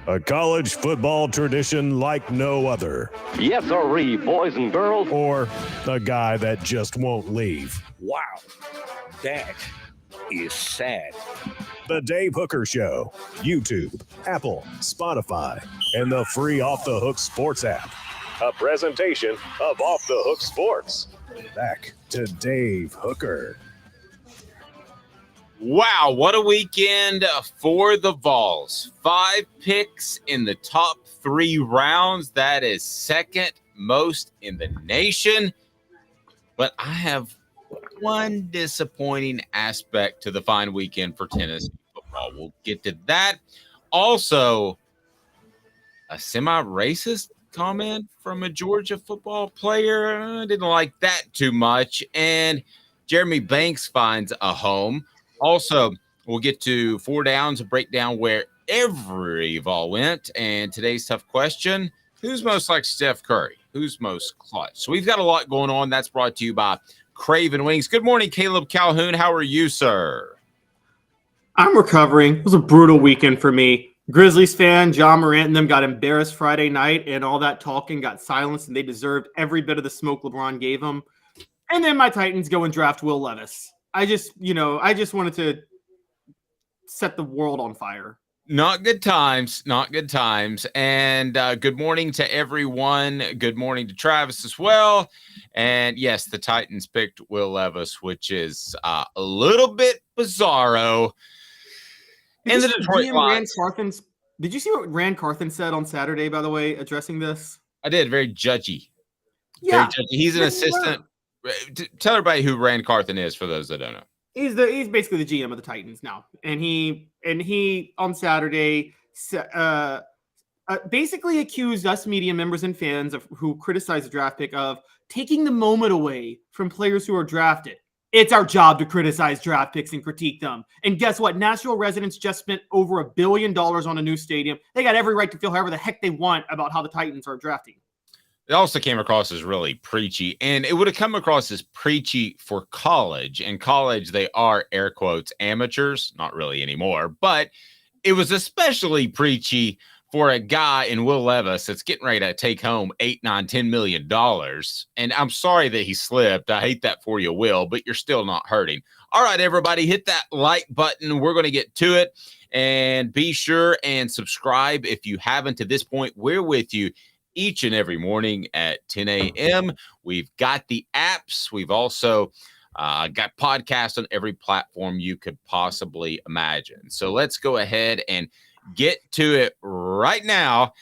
A college football tradition like no other. Yes, sirree, boys and girls. Or a guy that just won't leave. Wow, that is sad. The Dave Hooker Show. YouTube, Apple, Spotify, and the free Off the Hook Sports app. A presentation of Off the Hook Sports. Back to Dave Hooker. Wow, what a weekend for the Vols. 5 picks in the top 3 rounds. That is second most in the nation. But I have one disappointing aspect to the fine weekend for Tennessee football. We'll get to that. Also, a semi-racist comment from a Georgia football player. I didn't like that too much. And Jeremy Banks finds a home. Also, we'll get to 4 downs and break down where every Vol went. And today's tough question, who's most like Steph Curry? Who's most clutch? So we've got a lot going on. That's brought to you by Craven Wings. Good morning, Caleb Calhoun. How are you, sir? I'm recovering. It was a brutal weekend for me. Grizzlies fan, John Morant and them got embarrassed Friday night, and all that talking got silenced, and they deserved every bit of the smoke LeBron gave them. And then my Titans go and draft Will Levis. I just wanted to set the world on fire. Not good times. And good morning to everyone. Good morning to Travis as well. And yes, the Titans picked Will Levis, which is a little bit bizarro. And the Detroit Lions. Did you see what Rand Carthen said on Saturday, by the way, addressing this? I did. Very judgy. Yeah. Very judgy. He's an assistant. Tell everybody who Rand Carthen is for those that don't know. He's basically the GM of the Titans now, and he on Saturday basically accused us media members and fans who criticize the draft pick of taking the moment away from players who are drafted. It's our job to criticize draft picks and critique them. And guess what? Nashville residents just spent over $1 billion on a new stadium. They got every right to feel however the heck they want about how the Titans are drafting. It also came across as really preachy, and it would have come across as preachy for college. In college, they are, air quotes, amateurs. Not really anymore, but it was especially preachy for a guy in Will Levis that's getting ready to take home $8, $9, $10 million. And I'm sorry that he slipped. I hate that for you, Will, but you're still not hurting. All right, everybody, hit that like button. We're going to get to it, and be sure and subscribe if you haven't to this point. We're with you each and every morning at 10 a.m. We've got the apps. We've also got podcasts on every platform you could possibly imagine. So let's go ahead and get to it right now.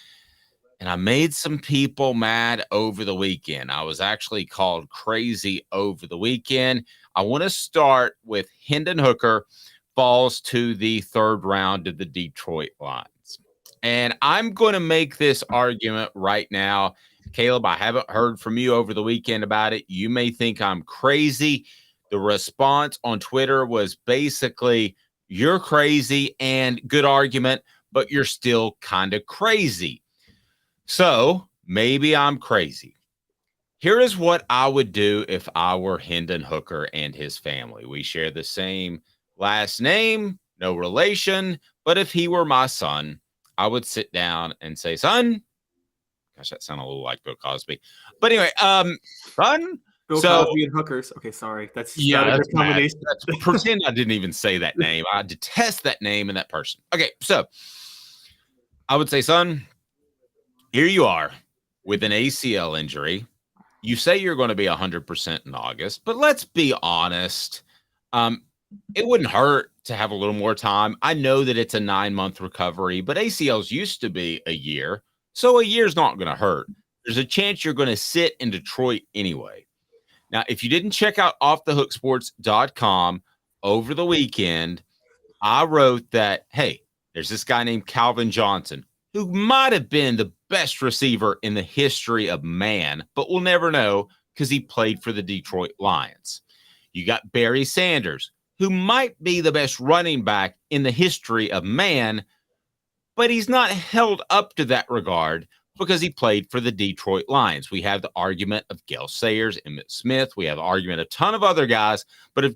And I made some people mad over the weekend. I was actually called crazy over the weekend. I want to start with Hendon Hooker falls to the 3rd round of the Detroit Lions. And I'm going to make this argument right now. Caleb, I haven't heard from you over the weekend about it. You may think I'm crazy. The response on Twitter was basically, you're crazy and good argument, but you're still kind of crazy. So maybe I'm crazy. Here is what I would do if I were Hendon Hooker and his family. We share the same last name, no relation, but if he were my son, I would sit down and say, son, gosh, that sounded a little like Bill Cosby. But anyway, son. Bill Cosby and hookers. Okay, sorry. That's not a good combination. Pretend I didn't even say that name. I detest that name and that person. Okay, so I would say, son, here you are with an ACL injury. You say you're going to be 100% in August, but let's be honest. It wouldn't hurt to have a little more time. I know that it's a 9-month recovery, but ACLs used to be a year. So a year's not going to hurt. There's a chance you're going to sit in Detroit anyway. Now, if you didn't check out offthehooksports.com over the weekend, I wrote that, hey, there's this guy named Calvin Johnson who might have been the best receiver in the history of man, but we'll never know because he played for the Detroit Lions. You got Barry Sanders, who might be the best running back in the history of man, but he's not held up to that regard because he played for the Detroit Lions. We have the argument of Gale Sayers, Emmitt Smith. We have the argument of a ton of other guys. But if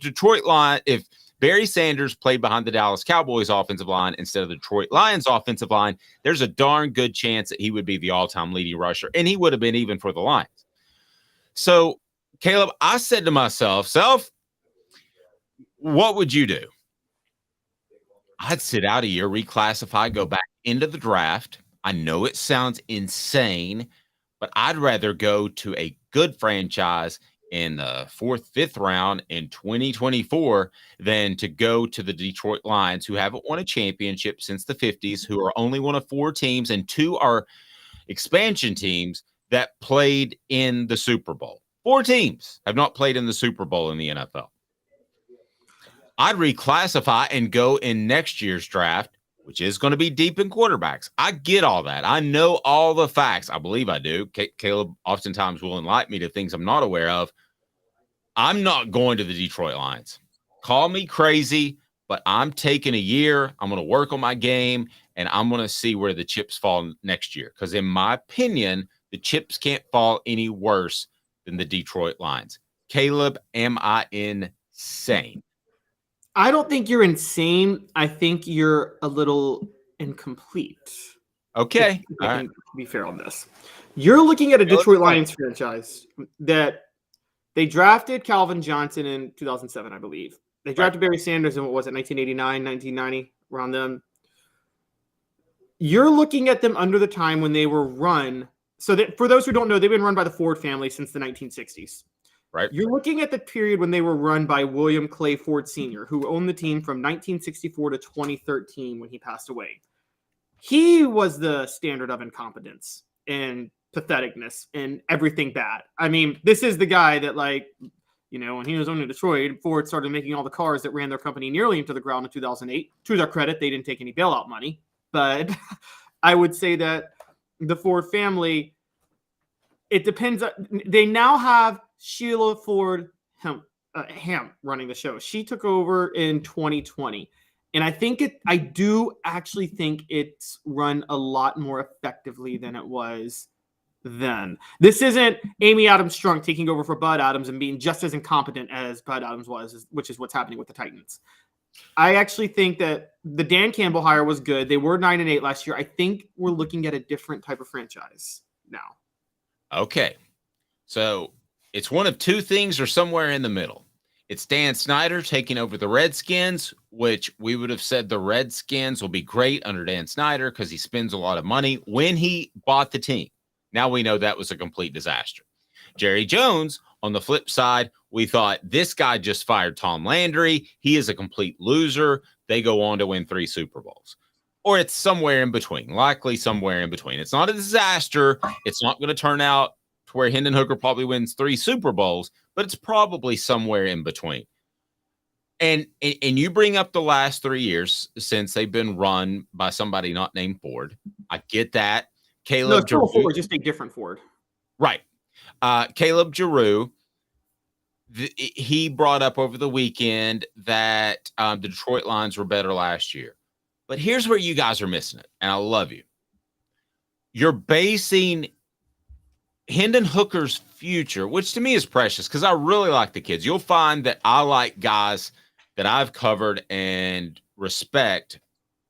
Barry Sanders played behind the Dallas Cowboys offensive line instead of the Detroit Lions offensive line, there's a darn good chance that he would be the all-time leading rusher, and he would have been even for the Lions. So, Caleb, I said to myself, what would you do? I'd sit out a year, reclassify, go back into the draft. I know it sounds insane, but I'd rather go to a good franchise in the 4th, 5th round in 2024 than to go to the Detroit Lions, who haven't won a championship since the 50s, who are only one of 4 teams, and 2 are expansion teams that played in the Super Bowl. 4 teams have not played in the Super Bowl in the NFL. I'd reclassify and go in next year's draft, which is going to be deep in quarterbacks. I get all that. I know all the facts. I believe I do. Caleb oftentimes will enlighten me to things I'm not aware of. I'm not going to the Detroit Lions. Call me crazy, but I'm taking a year. I'm going to work on my game, and I'm going to see where the chips fall next year. Because in my opinion, the chips can't fall any worse than the Detroit Lions. Caleb, am I insane? I don't think you're insane. I think you're a little incomplete. Okay. If I can be fair on this. You're looking at a Detroit Lions franchise that they drafted Calvin Johnson in 2007, I believe. They drafted Barry Sanders in, 1989, 1990, around them. You're looking at them under the time when they were run. So that, for those who don't know, they've been run by the Ford family since the 1960s. Right. You're looking at the period when they were run by William Clay Ford Sr., who owned the team from 1964 to 2013 when he passed away. He was the standard of incompetence and patheticness and everything bad. I mean, this is the guy that, when he was owning Detroit, Ford started making all the cars that ran their company nearly into the ground in 2008. To their credit, they didn't take any bailout money. But I would say that the Ford family, it depends. They now have Sheila Ford Ham running the show. She took over in 2020. And I do actually think it's run a lot more effectively than it was then. This isn't Amy Adams Strunk taking over for Bud Adams and being just as incompetent as Bud Adams was, which is what's happening with the Titans. I actually think that the Dan Campbell hire was good. They were 9-8 last year. I think we're looking at a different type of franchise now. Okay. So it's one of 2 things or somewhere in the middle. It's Dan Snyder taking over the Redskins, which we would have said the Redskins will be great under Dan Snyder because he spends a lot of money when he bought the team. Now we know that was a complete disaster. Jerry Jones, on the flip side, we thought this guy just fired Tom Landry. He is a complete loser. They go on to win 3 Super Bowls. Or it's somewhere in between, likely somewhere in between. It's not a disaster. It's not going to turn out to where Hendon Hooker probably wins 3 Super Bowls, but it's probably somewhere in between. And you bring up the last 3 years since they've been run by somebody not named Ford. I get that. Caleb Giroux, Ford, just a different Ford. Right. Caleb Giroux, he brought up over the weekend that the Detroit Lions were better last year. But here's where you guys are missing it, and I love you. You're basing Hendon Hooker's future, which to me is precious because I really like the kids. You'll find that I like guys that I've covered and respect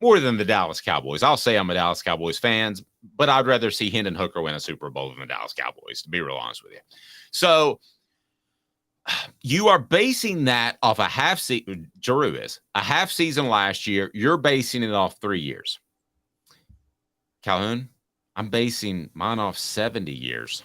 more than the Dallas Cowboys. I'll say I'm a Dallas Cowboys fan, but I'd rather see Hendon Hooker win a Super Bowl than the Dallas Cowboys, to be real honest with you. So you are basing that off a half season. Giroux is a half season last year. You're basing it off 3 years. Calhoun, I'm basing mine off 70 years.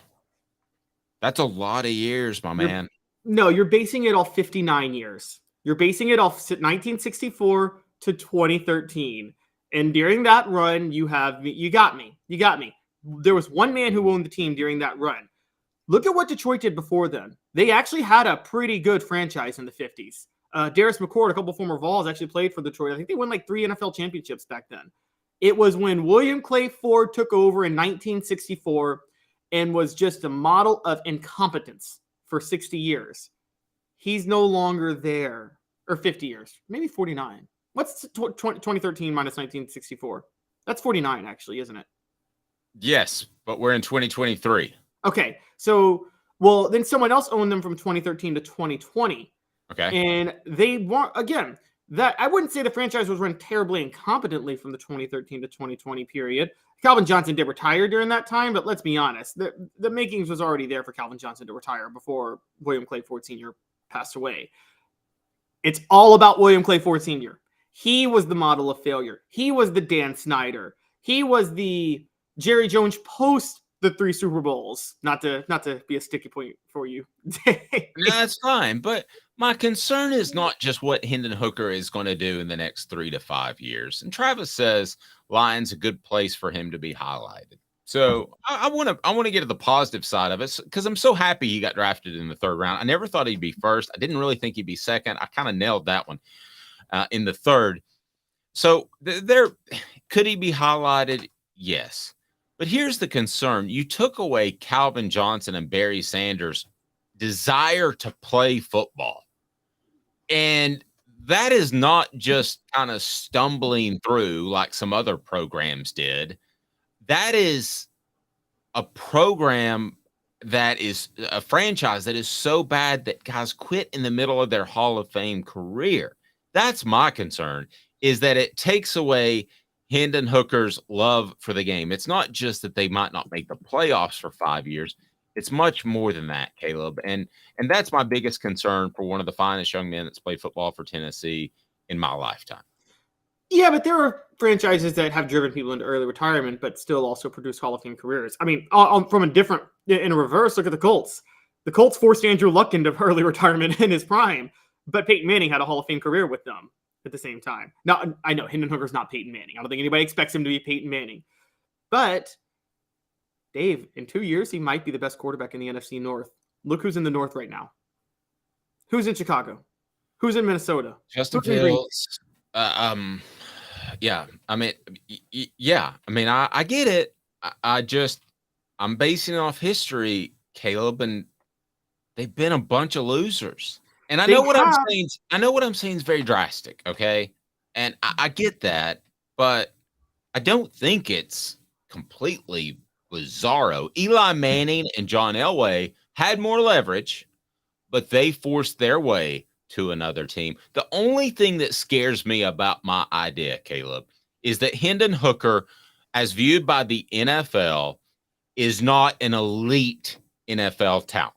That's a lot of years, my man. No, you're basing it off 59 years. You're basing it off 1964 to 2013. And during that run, you got me. There was one man who owned the team during that run. Look at what Detroit did before then. They actually had a pretty good franchise in the 50s. Darius McCord, a couple former Vols, actually played for Detroit. I think they won 3 NFL championships back then. It was when William Clay Ford took over in 1964 and was just a model of incompetence for 60 years. He's no longer there. Or 50 years. Maybe 49. What's 2013 minus 1964? That's 49, actually, isn't it? Yes, but we're in 2023. Okay, so, then someone else owned them from 2013 to 2020. Okay. And they want, again, that I wouldn't say the franchise was run terribly incompetently from the 2013 to 2020 period. Calvin Johnson did retire during that time, but let's be honest, the makings was already there for Calvin Johnson to retire before William Clay Ford Sr. passed away. It's all about William Clay Ford Sr. He was the model of failure. He was the Dan Snyder. He was the Jerry Jones post the 3 Super Bowls. Not to be a sticky point for you. No, that's fine. But my concern is not just what Hendon Hooker is going to do in the next 3 to 5 years. And Travis says Lion's a good place for him to be highlighted. So I want to get to the positive side of it because I'm so happy he got drafted in the 3rd round. I never thought he'd be first. I didn't really think he'd be second. I kind of nailed that one in the 3rd. So there could he be highlighted? Yes. But here's the concern. You took away Calvin Johnson and Barry Sanders' desire to play football. And that is not just kind of stumbling through like some other programs did. That is a program that is a franchise that is so bad that guys quit in the middle of their Hall of Fame career. That's my concern, is that it takes away Hendon Hooker's love for the game. It's not just that they might not make the playoffs for 5 years. It's much more than that, Caleb. And that's my biggest concern for one of the finest young men that's played football for Tennessee in my lifetime. Yeah, but there are franchises that have driven people into early retirement, but still also produce Hall of Fame careers. I mean, in a reverse, look at the Colts. The Colts forced Andrew Luck into early retirement in his prime, but Peyton Manning had a Hall of Fame career with them at the same time. Now, I know Hendon Hooker's not Peyton Manning. I don't think anybody expects him to be Peyton Manning. But, Dave, in 2 years, he might be the best quarterback in the NFC North. Look who's in the North right now. Who's in Chicago? Who's in Minnesota? Justin Fields. Yeah. I mean, yeah. I mean, I get it. I'm basing it off history, Caleb, and they've been a bunch of losers. And I know what I'm saying. I know what I'm saying is very drastic, okay? And I get that, but I don't think it's completely bizarro. Eli Manning and John Elway had more leverage, but they forced their way to another team. The only thing that scares me about my idea, Caleb, is that Hendon Hooker, as viewed by the NFL, is not an elite NFL talent.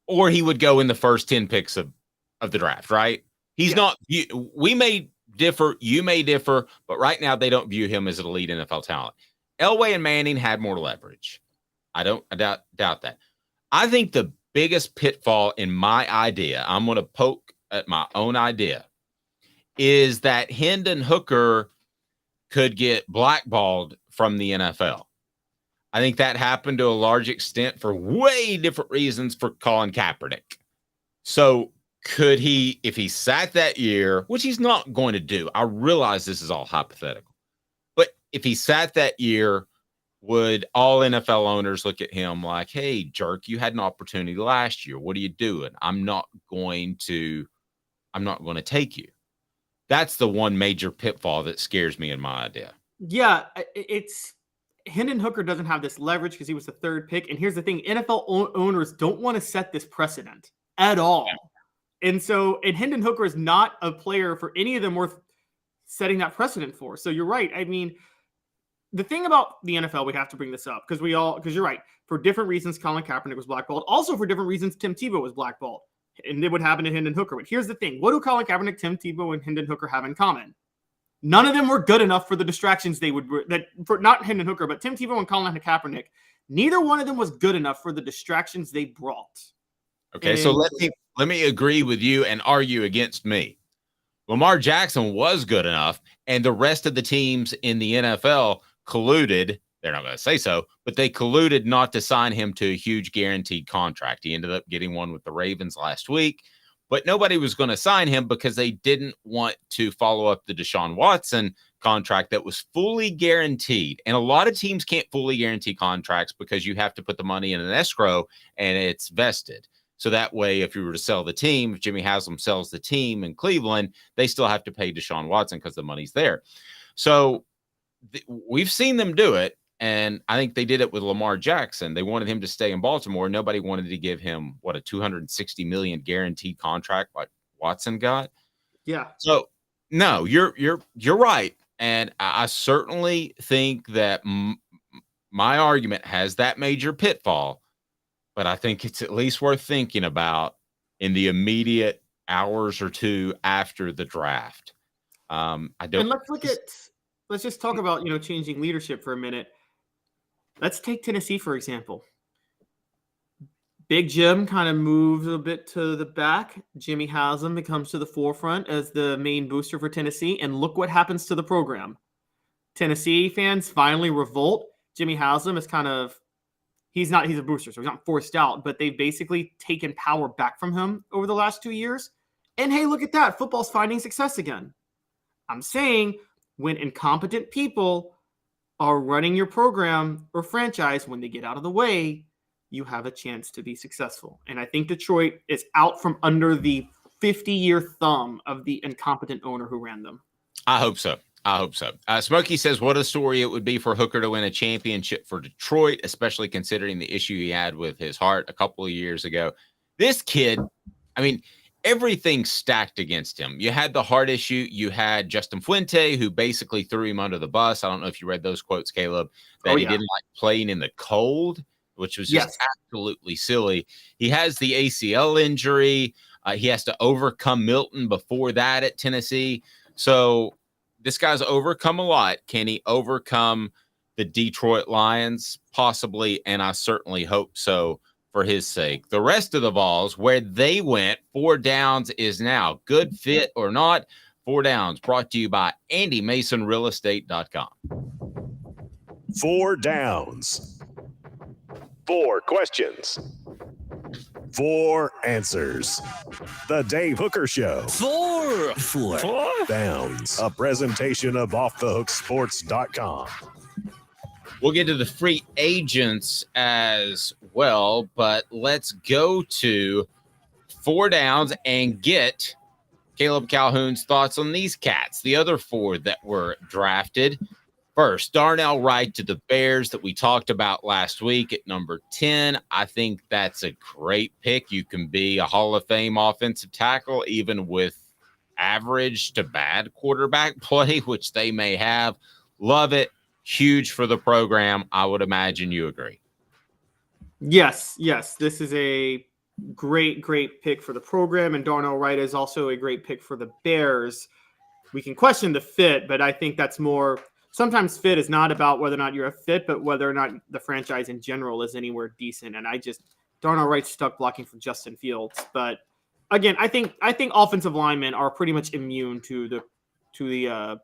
Or he would go in the first 10 picks of the draft, right? He's not. We may differ. You may differ. But right now, they don't view him as an elite NFL talent. Elway and Manning had more leverage. I doubt that. I think the biggest pitfall in my idea, I'm going to poke at my own idea, is that Hendon Hooker could get blackballed from the NFL. I think that happened to a large extent for way different reasons for Colin Kaepernick. So could he, if he sat that year, which he's not going to do, I realize this is all hypothetical, but if he sat that year, would all NFL owners look at him like, hey, jerk, you had an opportunity last year. What are you doing? I'm not going to take you. That's the one major pitfall that scares me in my idea. Yeah, it's Hendon Hooker doesn't have this leverage because he was the 3rd pick. And here's the thing, NFL owners don't want to set this precedent at all. Yeah. And Hendon Hooker is not a player for any of them worth setting that precedent for. So you're right. I mean, the thing about the NFL, we have to bring this up because you're right. For different reasons, Colin Kaepernick was blackballed. Also for different reasons, Tim Tebow was blackballed. And it would happen to Hendon Hooker. But here's the thing. What do Colin Kaepernick, Tim Tebow, and Hendon Hooker have in common? None of them were good enough for the distractions not Hendon Hooker, but Tim Tebow and Colin Kaepernick. Neither one of them was good enough for the distractions they brought. Okay, so let me agree with you and argue against me. Lamar Jackson was good enough, and the rest of the teams in the NFL colluded. They're not going to say so, but they colluded not to sign him to a huge guaranteed contract. He ended up getting one with the Ravens last week, but nobody was going to sign him because they didn't want to follow up the Deshaun Watson contract that was fully guaranteed. And a lot of teams can't fully guarantee contracts because you have to put the money in an escrow and it's vested. So that way, if you were to sell the team, if Jimmy Haslam sells the team in Cleveland, they still have to pay Deshaun Watson because the money's there. So we've seen them do it. And I think they did it with Lamar Jackson. They wanted him to stay in Baltimore. Nobody wanted to give him, a $260 million guaranteed contract like Watson got. Yeah. So No, you're right, and I certainly think that my argument has that major pitfall, but I think it's at least worth thinking about in the immediate hours or two after the draft. I don't. And let's just talk about, changing leadership for a minute. Let's take Tennessee, for example. Big Jim kind of moves a bit to the back. Jimmy Haslam becomes to the forefront as the main booster for Tennessee. And look what happens to the program. Tennessee fans finally revolt. Jimmy Haslam is he's a booster, so he's not forced out, but they've basically taken power back from him over the last 2 years. And hey, look at that. Football's finding success again. I'm saying when incompetent people are running your program or franchise, when they get out of the way, you have a chance to be successful. And I think Detroit is out from under the 50-year thumb of the incompetent owner who ran them. I hope so. Smokey says, what a story it would be for Hooker to win a championship for Detroit, especially considering the issue he had with his heart a couple of years ago. This kid, I mean, everything stacked against him. You had the heart issue. You had Justin Fuente, who basically threw him under the bus. I don't know if you read those quotes, Caleb, that he didn't like playing in the cold, which was just absolutely silly. He has the ACL injury. He has to overcome Milton before that at Tennessee. So this guy's overcome a lot. Can he overcome the Detroit Lions? Possibly, and I certainly hope so for his sake. The rest of the Vols, where they went, 4 downs is now. Good fit or not, 4 downs brought to you by AndyMasonRealEstate.com. 4 downs. 4 questions. 4 answers. The Dave Hooker Show. 4 Downs. A presentation of OffTheHookSports.com. We'll get to the free agents as well, but let's go to 4 downs and get Caleb Calhoun's thoughts on these cats, the other 4 that were drafted. First, Darnell Wright to the Bears that we talked about last week at number 10. I think that's a great pick. You can be a Hall of Fame offensive tackle, even with average to bad quarterback play, which they may have. Love it. Huge for the program. I would imagine you agree. Yes. This is a great pick for the program, and Darnell Wright is also a great pick for the Bears. We can question the fit, but I think that's more – sometimes fit is not about whether or not you're a fit, but whether or not the franchise in general is anywhere decent. And Darnell Wright's stuck blocking for Justin Fields. But again, I think offensive linemen are pretty much immune to the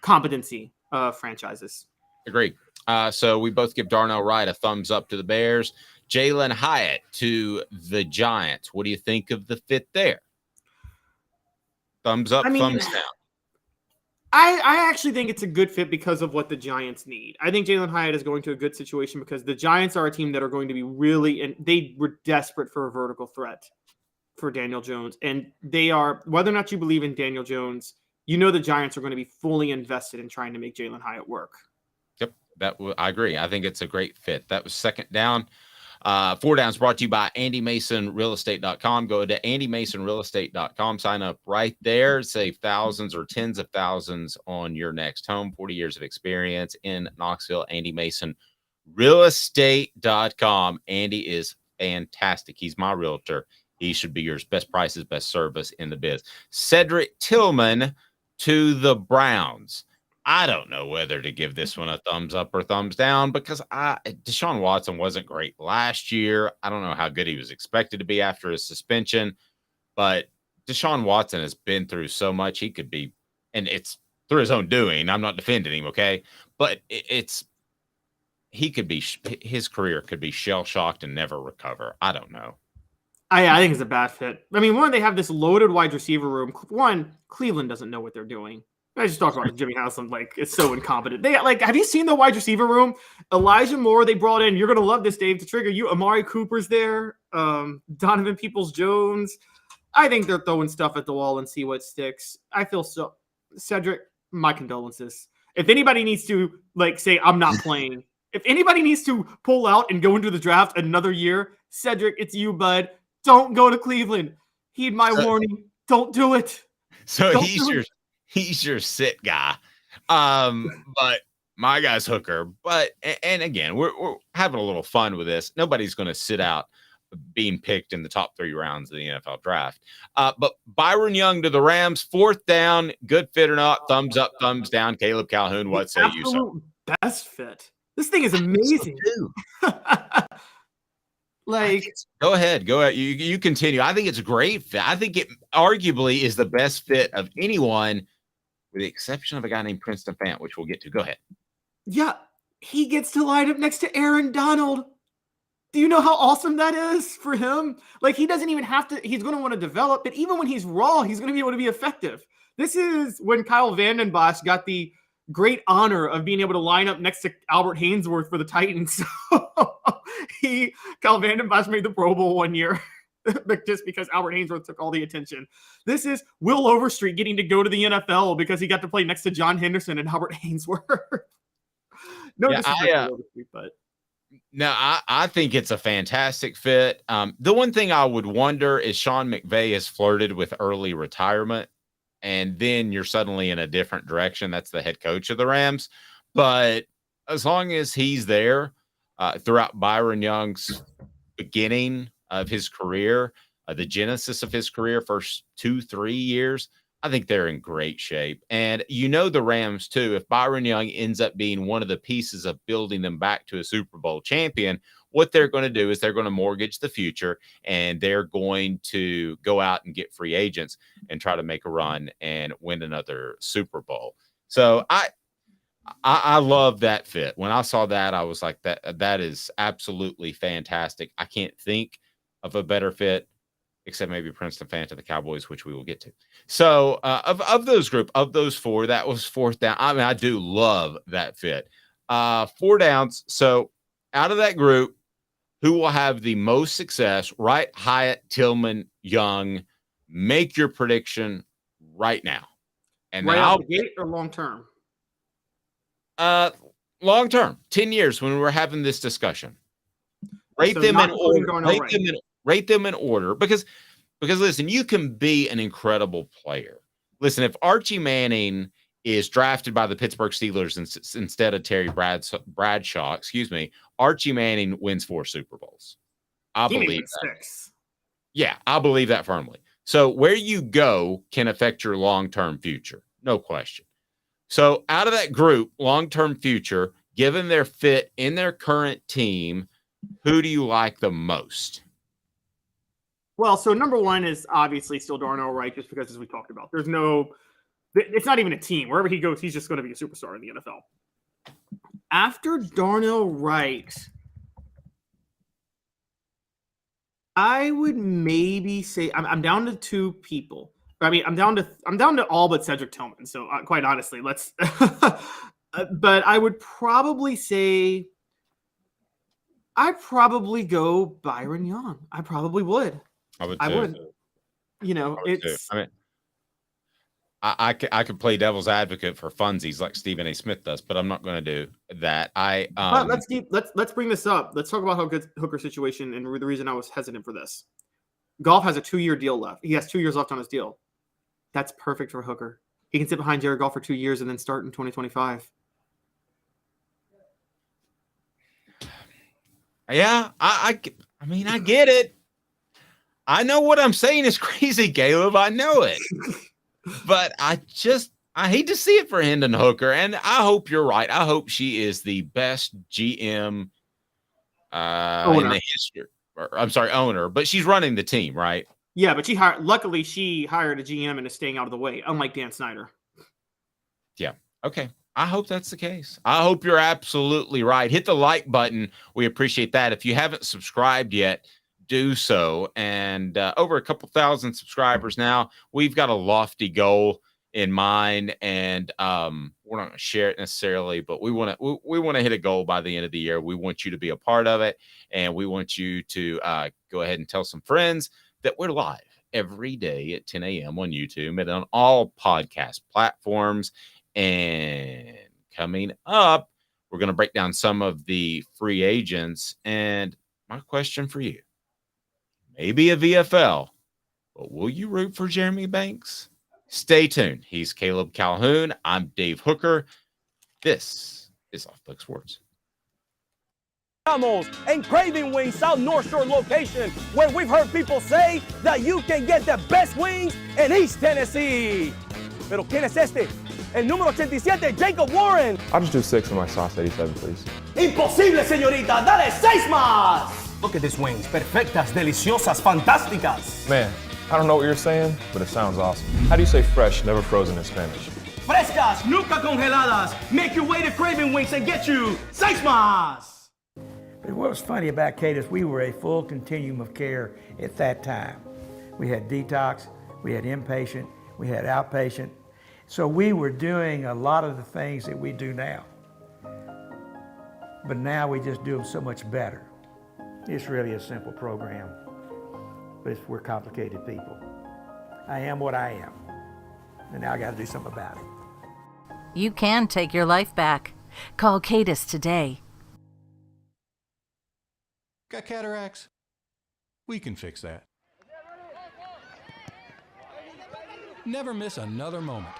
competency of franchises. Agreed. So we both give Darnell Wright a thumbs up to the Bears. Jalen Hyatt to the Giants. What do you think of the fit there? Thumbs up, thumbs down. I actually think it's a good fit because of what the Giants need. I think Jalen Hyatt is going to a good situation because the Giants are a team that are going to be and they were desperate for a vertical threat for Daniel Jones. And they are, whether or not you believe in Daniel Jones, the Giants are going to be fully invested in trying to make Jalen Hyatt work. Yep, I agree. I think it's a great fit. That was second down. 4 downs brought to you by AndyMasonRealEstate.com. Go to AndyMasonRealEstate.com. Sign up right there. Save thousands or tens of thousands on your next home. 40 years of experience in Knoxville. AndyMasonRealEstate.com. Andy is fantastic. He's my realtor. He should be yours. Best prices, best service in the biz. Cedric Tillman to the Browns. I don't know whether to give this one a thumbs up or thumbs down because Deshaun Watson wasn't great last year. I don't know how good he was expected to be after his suspension, but Deshaun Watson has been through so much. He could be, and it's through his own doing. I'm not defending him, okay? But his career could be shell-shocked and never recover. I don't know. I think it's a bad fit. I mean, they have this loaded wide receiver room. Cleveland doesn't know what they're doing. I just talked about Jimmy Haslam, it's so incompetent. Have you seen the wide receiver room? Elijah Moore, they brought in. You're going to love this, Dave, to trigger you. Amari Cooper's there. Donovan Peoples-Jones. I think they're throwing stuff at the wall and see what sticks. I feel so. Cedric, my condolences. If anybody needs to, say, I'm not playing. If anybody needs to pull out and go into the draft another year, Cedric, it's you, bud. Don't go to Cleveland. Heed my warning. Don't do it. So he's your sit guy. But my guy's Hooker. But and again, we're having a little fun with this. Nobody's going to sit out being picked in the top 3 rounds of the NFL draft. But Byron Young to the Rams, 4th down, good fit or not, thumbs up, thumbs down. Caleb Calhoun, what say you, sir? Best fit. This thing is amazing. Like, go ahead. You continue. I think it's a great fit. I think it arguably is the best fit of anyone, with the exception of a guy named Princeton Fant, which we'll get to. Go ahead. Yeah, he gets to line up next to Aaron Donald. Do you know how awesome that is for him? Like, he doesn't even have to, he's going to want to develop, but even when he's raw, he's going to be able to be effective. This is when Kyle Vanden Bosch got the great honor of being able to line up next to Albert Hainsworth for the Titans. Kyle Vanden Bosch made the Pro Bowl one year just because Albert Hainsworth took all the attention. This is Will Overstreet getting to go to the NFL because he got to play next to John Henderson and Albert Hainsworth. Overstreet, but no, I think it's a fantastic fit. The one thing I would wonder is Sean McVay has flirted with early retirement, and then you're suddenly in a different direction. That's the head coach of the Rams. But as long as he's there throughout Byron Young's beginning of his career, the genesis of his career, first 2-3 years, I think they're in great shape. And the Rams, too, if Byron Young ends up being one of the pieces of building them back to a Super Bowl champion, what they're going to do is they're going to mortgage the future, and they're going to go out and get free agents and try to make a run and win another Super Bowl. So I love that fit. When I saw that, I was like, that is absolutely fantastic. I can't think of a better fit, except maybe Princeton Fant to the Cowboys, which we will get to. So of those 4, that was 4th down. I mean, I do love that fit. 4 downs. So out of that group, who will have the most success? Wright, Hyatt, Tillman, Young. Make your prediction right now. And right then out the gate or long term? Long term, 10 years when we're having this discussion. Rate them in order. Rate them in order because listen, you can be an incredible player. Listen, if Archie Manning is drafted by the Pittsburgh Steelers instead of Terry Bradshaw, Archie Manning wins 4 Super Bowls. I believe that. 6. Yeah, I believe that firmly. So where you go can affect your long-term future. No question. So out of that group, long-term future, given their fit in their current team, who do you like the most? Well, so number 1 is obviously still Darnell Wright, just because, as we talked about, it's not even a team. Wherever he goes, he's just going to be a superstar in the NFL. After Darnell Wright, I would maybe say I'm down to 2 people. I mean, I'm down to all but Cedric Tillman. So quite honestly, let's. But I would probably say I'd probably go Byron Young. I probably would. I would. It's. I mean, I could play devil's advocate for funsies like Stephen A. Smith does, but I'm not going to do that. But let's bring this up. Let's talk about how good Hooker's situation and the reason I was hesitant for this. Goff has a 2-year deal left. He has 2 years left on his deal. That's perfect for Hooker. He can sit behind Jared Goff for 2 years and then start in 2025. Yeah, I mean, I get it. I know what I'm saying is crazy, Caleb. I know it. But I hate to see it for Hendon Hooker, and I hope you're right. I hope she is the best GM in the history. Owner, but she's running the team, right? Yeah, but luckily she hired a GM and is staying out of the way, unlike Dan Snyder. Yeah. Okay. I hope that's the case. I hope you're absolutely right. Hit the like button. We appreciate that. If you haven't subscribed yet, do so. And over a couple thousand subscribers now. We've got a lofty goal in mind, and we're not going to share it necessarily, but we want to hit a goal by the end of the year. We want you to be a part of it, and we want you to go ahead and tell some friends that we're live every day at 10 a.m. on YouTube and on all podcast platforms. And coming up, we're going to break down some of the free agents. And my question for you, maybe a VFL, but will you root for Jeremy Banks? Stay tuned. He's Caleb Calhoun. I'm Dave Hooker. This is Off the Hook Sports. And Craving Wings South North Shore location, where we've heard people say that you can get the best wings in East Tennessee. Pero ¿quién es este? El número 87, Jacob Warren. I'll just do 6 on my sauce 87, please. Imposible, señorita. Dale 6 más. Look at these wings. Perfectas, deliciosas, fantásticas. Man, I don't know what you're saying, but it sounds awesome. How do you say fresh, never frozen in Spanish? Frescas, nunca congeladas. Make your way to Craving Wings and get you 6 más. But what was funny about Cadis, we were a full continuum of care at that time. We had detox, we had inpatient, we had outpatient. So we were doing a lot of the things that we do now. But now we just do them so much better. It's really a simple program, but we're complicated people. I am what I am, and now I got to do something about it. You can take your life back. Call Cadis today. Got cataracts? We can fix that. Never miss another moment.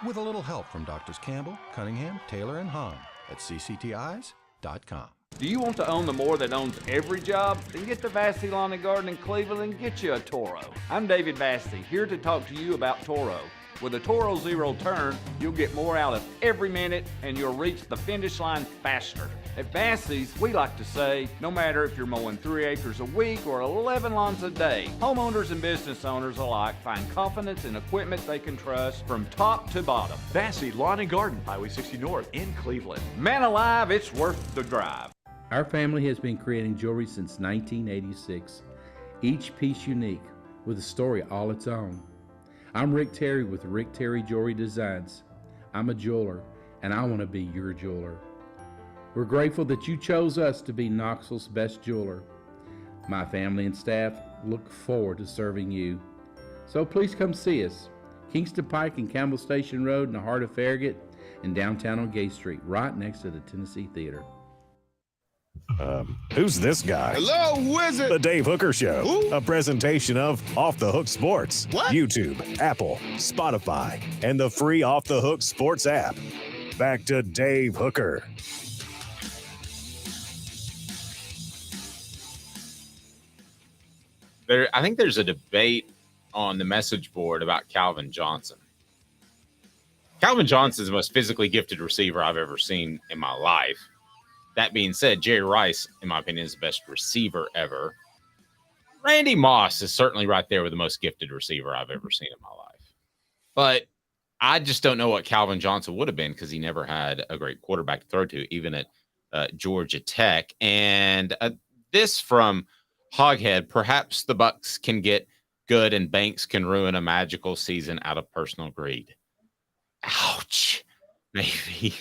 With a little help from Doctors Campbell, Cunningham, Taylor, and Hahn at cctis.com. Do you want to own the more that owns every job? Then get to Vassey Lawn and Garden in Cleveland and get you a Toro. I'm David Vassey, here to talk to you about Toro. With a Toro Zero Turn, you'll get more out of every minute and you'll reach the finish line faster. At Vassey's, we like to say, no matter if you're mowing 3 acres a week or 11 lawns a day, homeowners and business owners alike find confidence in equipment they can trust from top to bottom. Vassey Lawn and Garden, Highway 60 North in Cleveland. Man alive, it's worth the drive. Our family has been creating jewelry since 1986, each piece unique with a story all its own. I'm Rick Terry with Rick Terry Jewelry Designs. I'm a jeweler, and I want to be your jeweler. We're grateful that you chose us to be Knoxville's best jeweler. My family and staff look forward to serving you. So please come see us. Kingston Pike and Campbell Station Road in the heart of Farragut and downtown on Gay Street, right next to the Tennessee Theater. Who's this guy? Hello, who is it? The Dave Hooker Show. Who? A presentation of Off the Hook Sports. What? YouTube, Apple, Spotify, and the free Off the Hook Sports app. Back to Dave Hooker. I think there's a debate on the message board about Calvin Johnson. Calvin Johnson is the most physically gifted receiver I've ever seen in my life. That being said, Jerry Rice, in my opinion, is the best receiver ever. Randy Moss is certainly right there with the most gifted receiver I've ever seen in my life. But I just don't know what Calvin Johnson would have been because he never had a great quarterback to throw to, even at Georgia Tech. And this from Hoghead, perhaps the Bucs can get good and Banks can ruin a magical season out of personal greed. Ouch. Maybe.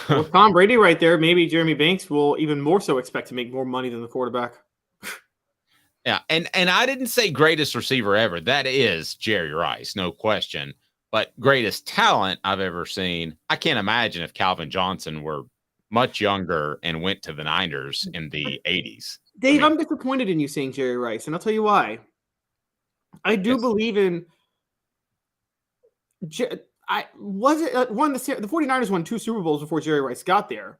With Tom Brady right there, maybe Jeremy Banks will even more so expect to make more money than the quarterback. Yeah, and I didn't say greatest receiver ever. That is Jerry Rice, no question. But greatest talent I've ever seen, I can't imagine if Calvin Johnson were much younger and went to the Niners in the 80s. Dave, I'm disappointed in you saying Jerry Rice, and I'll tell you why. I do believe in the 49ers won 2 Super Bowls before Jerry Rice got there.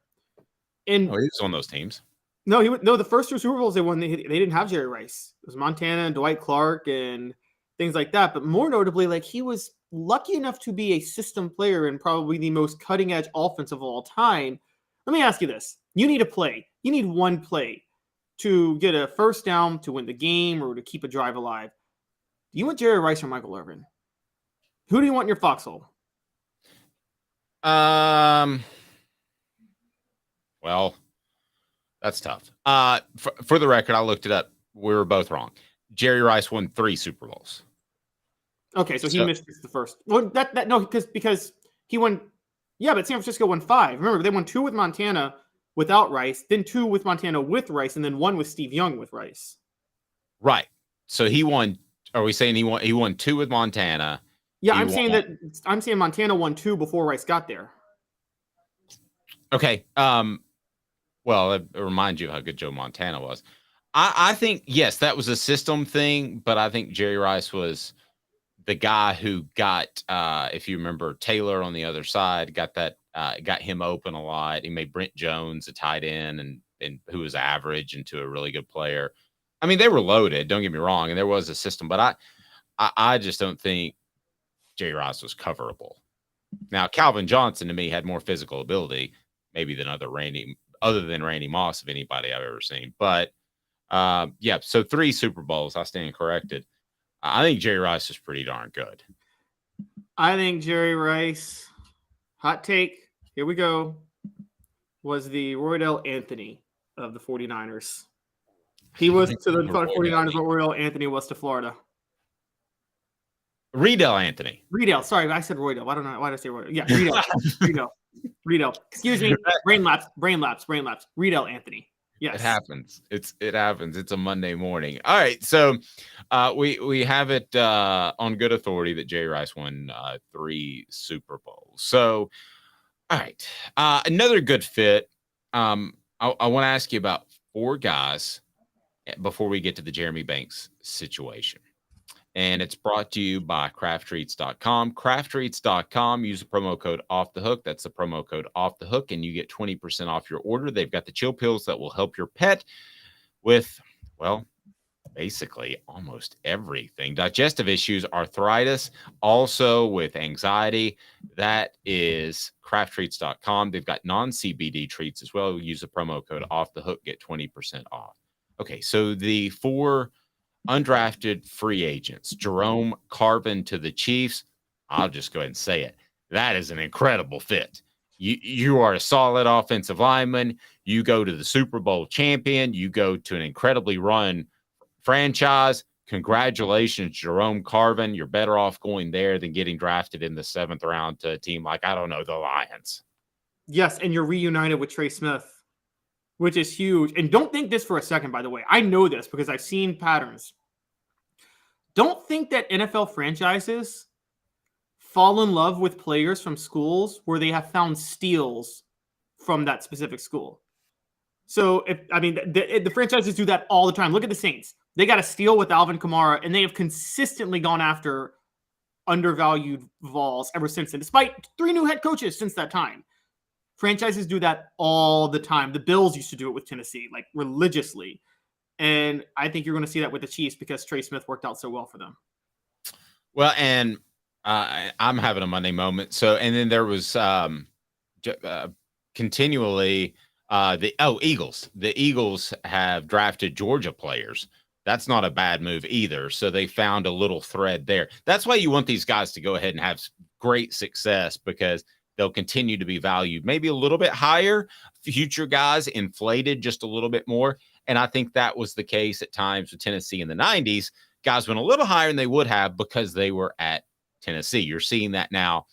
And he was on those teams. No, the first 2 Super Bowls they won, they didn't have Jerry Rice. It was Montana and Dwight Clark and things like that. But more notably, like, he was lucky enough to be a system player in probably the most cutting edge offense of all time. Let me ask you this. You need a play. You need one play to get a first down to win the game or to keep a drive alive. Do you want Jerry Rice or Michael Irvin? Who do you want in your foxhole? Well, that's tough. For the record, I looked it up. We were both wrong. Jerry Rice won 3 Super Bowls. Okay, so he missed the first. Well, because he won. Yeah, but San Francisco won 5. Remember, they won 2 with Montana without Rice, then 2 with Montana with Rice, and then 1 with Steve Young with Rice. Right. So he won. Are we saying he won 2 with Montana? Yeah, I'm saying Montana won 2 before Rice got there. Okay. Well, it reminds you how good Joe Montana was. I think, yes, that was a system thing, but I think Jerry Rice was the guy who got, if you remember, Taylor on the other side, got him open a lot. He made Brent Jones a tight end and who was average into a really good player. I mean, they were loaded, don't get me wrong, and there was a system, but I just don't think Jerry Rice was coverable. Now, Calvin Johnson to me had more physical ability, maybe than other than Randy Moss of anybody I've ever seen. But yeah, so 3 Super Bowls. I stand corrected. I think Jerry Rice is pretty darn good. I think Jerry Rice, hot take, here we go, was the Roydell Anthony of the 49ers. He was to the 49ers what Roydell Anthony was to Florida. Riedel Anthony. Riedel. Sorry, I said Roydell. I don't know. Why did I say Roydell? Yeah, Riedel. Riedel. Excuse me. Brain lapse. Riedel Anthony. Yes. It happens. It's a Monday morning. All right. So we have it on good authority that Jerry Rice won 3 Super Bowls. So, all right. Another good fit. I want to ask you about 4 guys before we get to the Jeremy Banks situation. And it's brought to you by crafttreats.com. Crafttreats.com. Use the promo code Off the Hook. That's the promo code Off the Hook, and you get 20% off your order. They've got the chill pills that will help your pet with, well, basically almost everything. Digestive issues, arthritis, also with anxiety. That is crafttreats.com. They've got non-CBD treats as well. Use the promo code Off the Hook. Get 20% off. Okay, so the 4 undrafted free agents, Jerome Carvin to the Chiefs. I'll just go ahead and say it. That is an incredible fit. You are a solid offensive lineman. You go to the Super Bowl champion. You go to an incredibly run franchise. Congratulations, Jerome Carvin. You're better off going there than getting drafted in the 7th round to a team like, I don't know, the Lions. Yes, and you're reunited with Trey Smith, which is huge. And don't think this for a second, by the way. I know this because I've seen patterns. Don't think that NFL franchises fall in love with players from schools where they have found steals from that specific school. So, the franchises do that all the time. Look at the Saints. They got a steal with Alvin Kamara, and they have consistently gone after undervalued Vols ever since then, despite 3 new head coaches since that time. Franchises do that all the time. The Bills used to do it with Tennessee, like religiously. And I think you're going to see that with the Chiefs because Trey Smith worked out so well for them. Well, and I'm having a Monday moment. So, and then there was continually Eagles. The Eagles have drafted Georgia players. That's not a bad move either. So they found a little thread there. That's why you want these guys to go ahead and have great success because they'll continue to be valued maybe a little bit higher. Future guys inflated just a little bit more. And I think that was the case at times with Tennessee in the 90s. Guys went a little higher than they would have because they were at Tennessee. You're seeing that now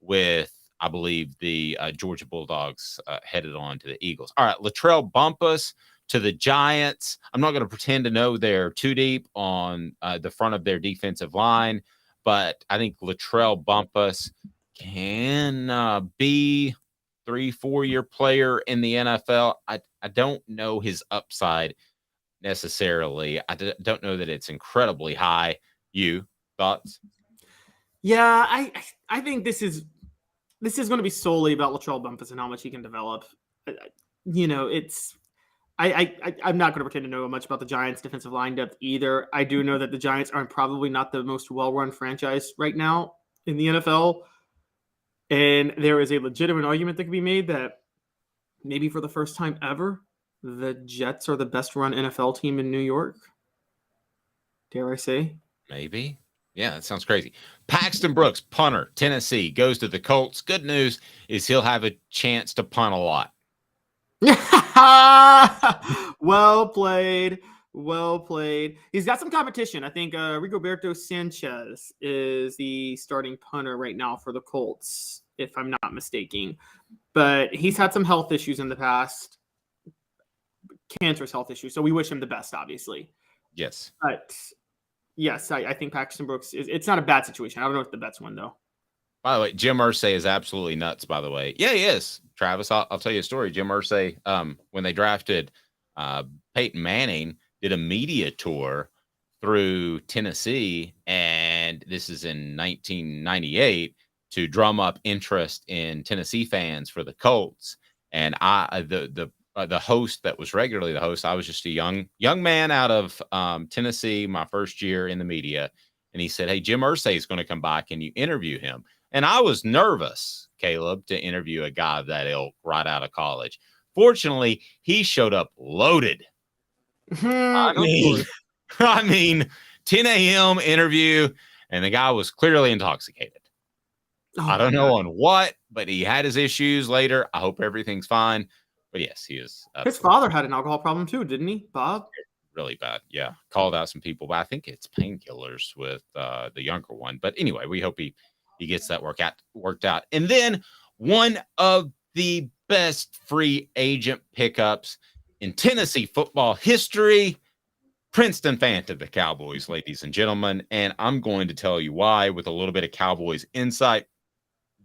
with, I believe, the Georgia Bulldogs headed on to the Eagles. All right, Latrell Bumpus to the Giants. I'm not going to pretend to know they're too deep on the front of their defensive line, but I think Latrell Bumpus can be 3-4 year player in the NFL. I don't know his upside necessarily. I don't know that it's incredibly high. You thoughts? Yeah, I think this is going to be solely about Latrell Bumpus and how much he can develop. It's I'm not going to pretend to know much about the Giants' defensive line depth either. I do know that the Giants are probably not the most well-run franchise right now in the NFL. And there is a legitimate argument that can be made that maybe for the first time ever, the Jets are the best run NFL team in New York. Dare I say? Maybe. Yeah, that sounds crazy. Paxton Brooks, punter, Tennessee, goes to the Colts. Good news is he'll have a chance to punt a lot. Well played. Well played. He's got some competition. I think Rigoberto Sanchez is the starting punter right now for the Colts, if I'm not mistaken. But he's had some health issues in the past, cancerous health issues. So we wish him the best, obviously. Yes. But yes, I think Paxton Brooks it's not a bad situation. I don't know if the best one though. By the way, Jim Irsay is absolutely nuts, by the way. Yeah, he is. Travis, I'll tell you a story. Jim Irsay, when they drafted Peyton Manning, did a media tour through Tennessee, and and this is in 1998, to drum up interest in Tennessee fans for the Colts. And the host that was regularly the host, I was just a young man out of Tennessee, my first year in the media. And he said, "Hey, Jim Irsay is going to come by. Can you interview him?" And I was nervous, Caleb, to interview a guy of that ilk right out of college. Fortunately, he showed up loaded. I mean, 10 a.m. interview, and the guy was clearly intoxicated. I don't know on what, but he had his issues later. I hope everything's fine. But yes, he is. His father had an alcohol problem too, didn't he, Bob? Really bad. Yeah. Called out some people, but I think it's painkillers with the younger one. But anyway, we hope he gets that worked out. And then one of the best free agent pickups in Tennessee football history, Princeton Fant to the Cowboys, ladies and gentlemen. And I'm going to tell you why with a little bit of Cowboys insight.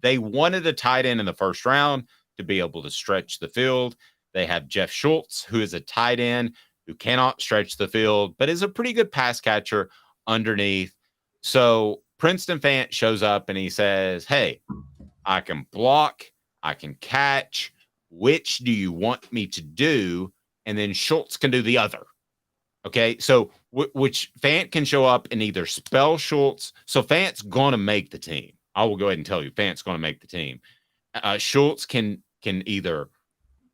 They wanted a tight end in the first round to be able to stretch the field. They have Jeff Schultz, who is a tight end who cannot stretch the field, but is a pretty good pass catcher underneath. So Princeton Fant shows up and he says, "Hey, I can block, I can catch. Which do you want me to do?" And then Schultz can do the other. Okay, so which Fant can show up and either spell Schultz. So Fant's going to make the team. I will go ahead and tell you, Fant's going to make the team. Schultz can either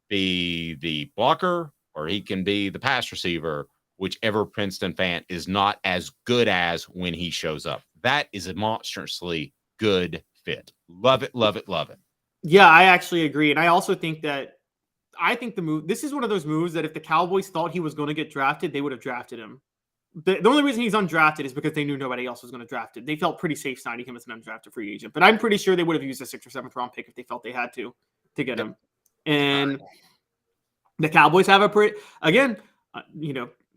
be the blocker or he can be the pass receiver, whichever Princeton Fant is not as good as when he shows up. That is a monstrously good fit. Love it, love it, love it. Yeah, I actually agree. And I also think the move, this is one of those moves that if the Cowboys thought he was going to get drafted, they would have drafted him. The only reason he's undrafted is because they knew nobody else was going to draft it. They felt pretty safe signing him as an undrafted free agent. But I'm pretty sure they would have used a 6th or 7th round pick if they felt they had to get him. And the Cowboys have a pretty, again,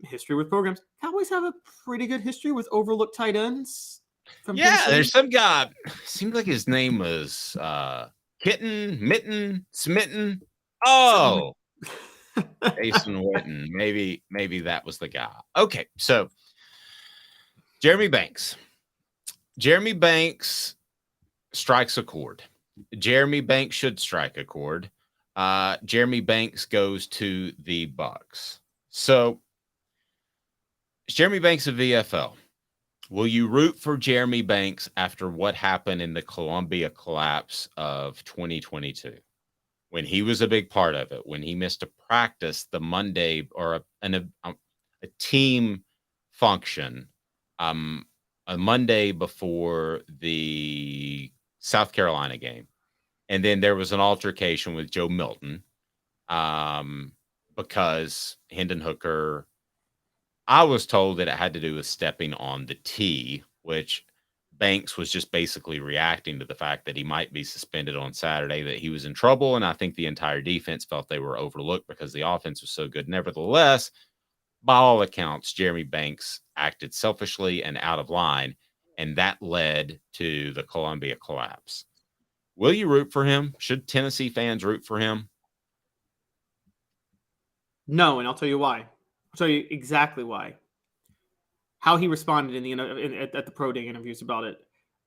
history with programs. Cowboys have a pretty good history with overlooked tight ends. There's some guy, seemed like his name was Smitten. Oh, Jason Witten. Maybe that was the guy. Okay, so Jeremy Banks. Jeremy Banks strikes a chord. Jeremy Banks should strike a chord. Jeremy Banks goes to the Bucks. So is Jeremy Banks a VFL? Will you root for Jeremy Banks after what happened in the Columbia collapse of 2022? When he was a big part of it, when he missed a practice the Monday or a team function, a Monday before the South Carolina game. And then there was an altercation with Joe Milton because Hendon Hooker, I was told that it had to do with stepping on the tee, which Banks was just basically reacting to the fact that he might be suspended on Saturday, that he was in trouble. And I think the entire defense felt they were overlooked because the offense was so good. Nevertheless, by all accounts, Jeremy Banks acted selfishly and out of line, and that led to the Columbia collapse. Will you root for him? Should Tennessee fans root for him? No, and I'll tell you why. I'll tell you exactly why. How he responded at the pro day interviews about it.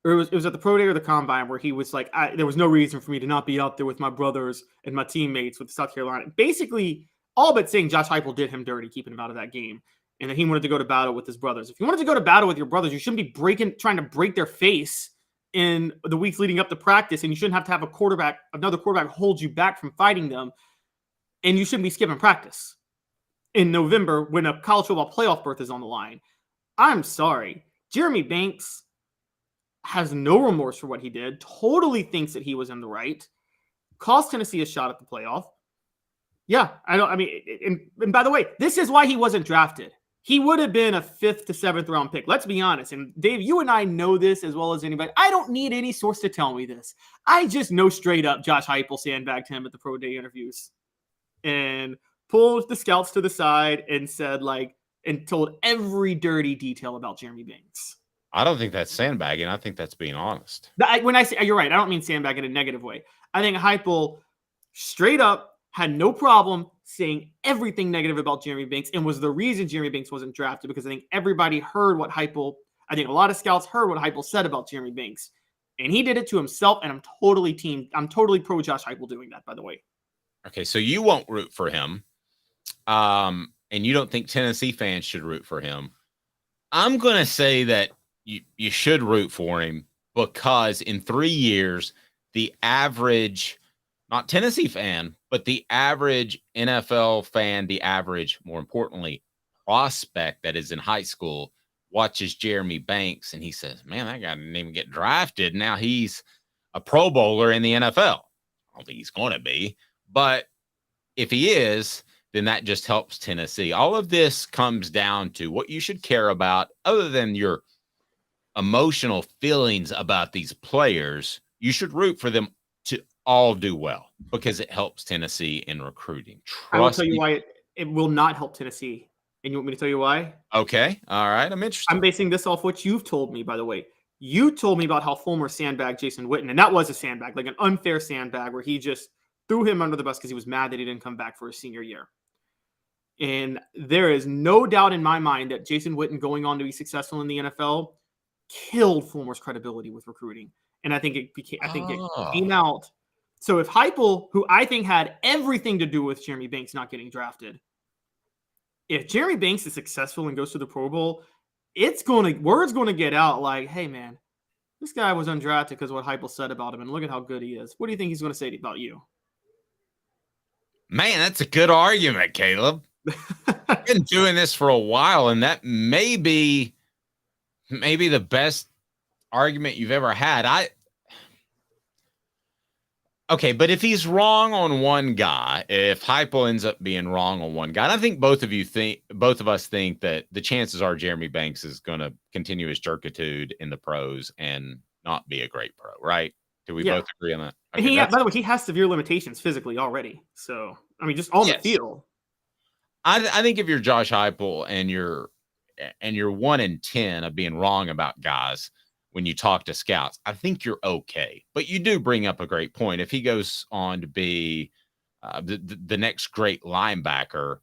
Or it was at the pro day or the combine where he was like, there was no reason for me to not be out there with my brothers and my teammates with South Carolina. Basically, all but saying Josh Heupel did him dirty, keeping him out of that game, and that he wanted to go to battle with his brothers. If you wanted to go to battle with your brothers, you shouldn't be trying to break their face in the weeks leading up to practice, and you shouldn't have to have another quarterback hold you back from fighting them, and you shouldn't be skipping practice in November when a college football playoff berth is on the line. I'm sorry. Jeremy Banks has no remorse for what he did, totally thinks that he was in the right, cost Tennessee a shot at the playoff. Yeah, and by the way, this is why he wasn't drafted. He would have been a 5th to 7th round pick. Let's be honest. And Dave, you and I know this as well as anybody. I don't need any source to tell me this. I just know straight up Josh Heupel sandbagged him at the pro day interviews and pulled the scouts to the side and said, and told every dirty detail about Jeremy Banks. I don't think that's sandbagging. I think that's being honest. When I say, you're right, I don't mean sandbag in a negative way. I think Heupel straight up had no problem saying everything negative about Jeremy Banks and was the reason Jeremy Banks wasn't drafted, because I think everybody heard what Heupel, I think a lot of scouts heard what Heupel said about Jeremy Banks, and he did it to himself. And I'm totally pro Josh Heupel doing that, by the way. Okay, so you won't root for him, and you don't think Tennessee fans should root for him. I'm going to say that you should root for him because in 3 years, the average, not Tennessee fan, but the average NFL fan, the average, more importantly, prospect that is in high school watches Jeremy Banks and he says, man, that guy didn't even get drafted. Now he's a Pro Bowler in the NFL. I don't think he's going to be, but if he is, then that just helps Tennessee. All of this comes down to what you should care about other than your emotional feelings about these players. You should root for them to all do well because it helps Tennessee in recruiting. I will tell you why it will not help Tennessee. And you want me to tell you why? Okay. All right. I'm interested. I'm basing this off what you've told me, by the way. You told me about how Fulmer sandbagged Jason Witten, and that was a sandbag, like an unfair sandbag where he just threw him under the bus because he was mad that he didn't come back for his senior year. And there is no doubt in my mind that Jason Witten going on to be successful in the NFL killed Fulmer's credibility with recruiting. And I think it came out. So if Heupel, who I think had everything to do with Jeremy Banks not getting drafted, if Jeremy Banks is successful and goes to the Pro Bowl, word's going to get out like, hey man, this guy was undrafted because of what Heupel said about him, and look at how good he is. What do you think he's going to say about you? Man, that's a good argument, Caleb. I've been doing this for a while, and that may be the best argument you've ever had. Okay, but if he's wrong on one guy, if Heupel ends up being wrong on one guy, and I think both of us think that the chances are Jeremy Banks is going to continue his jerkitude in the pros and not be a great pro, right? Do we both agree on that? Okay, by the way, he has severe limitations physically already. So, I mean, just on the field. I think if you're Josh Heupel and you're 1 in 10 of being wrong about guys when you talk to scouts, I think you're okay. But you do bring up a great point. If he goes on to be the next great linebacker,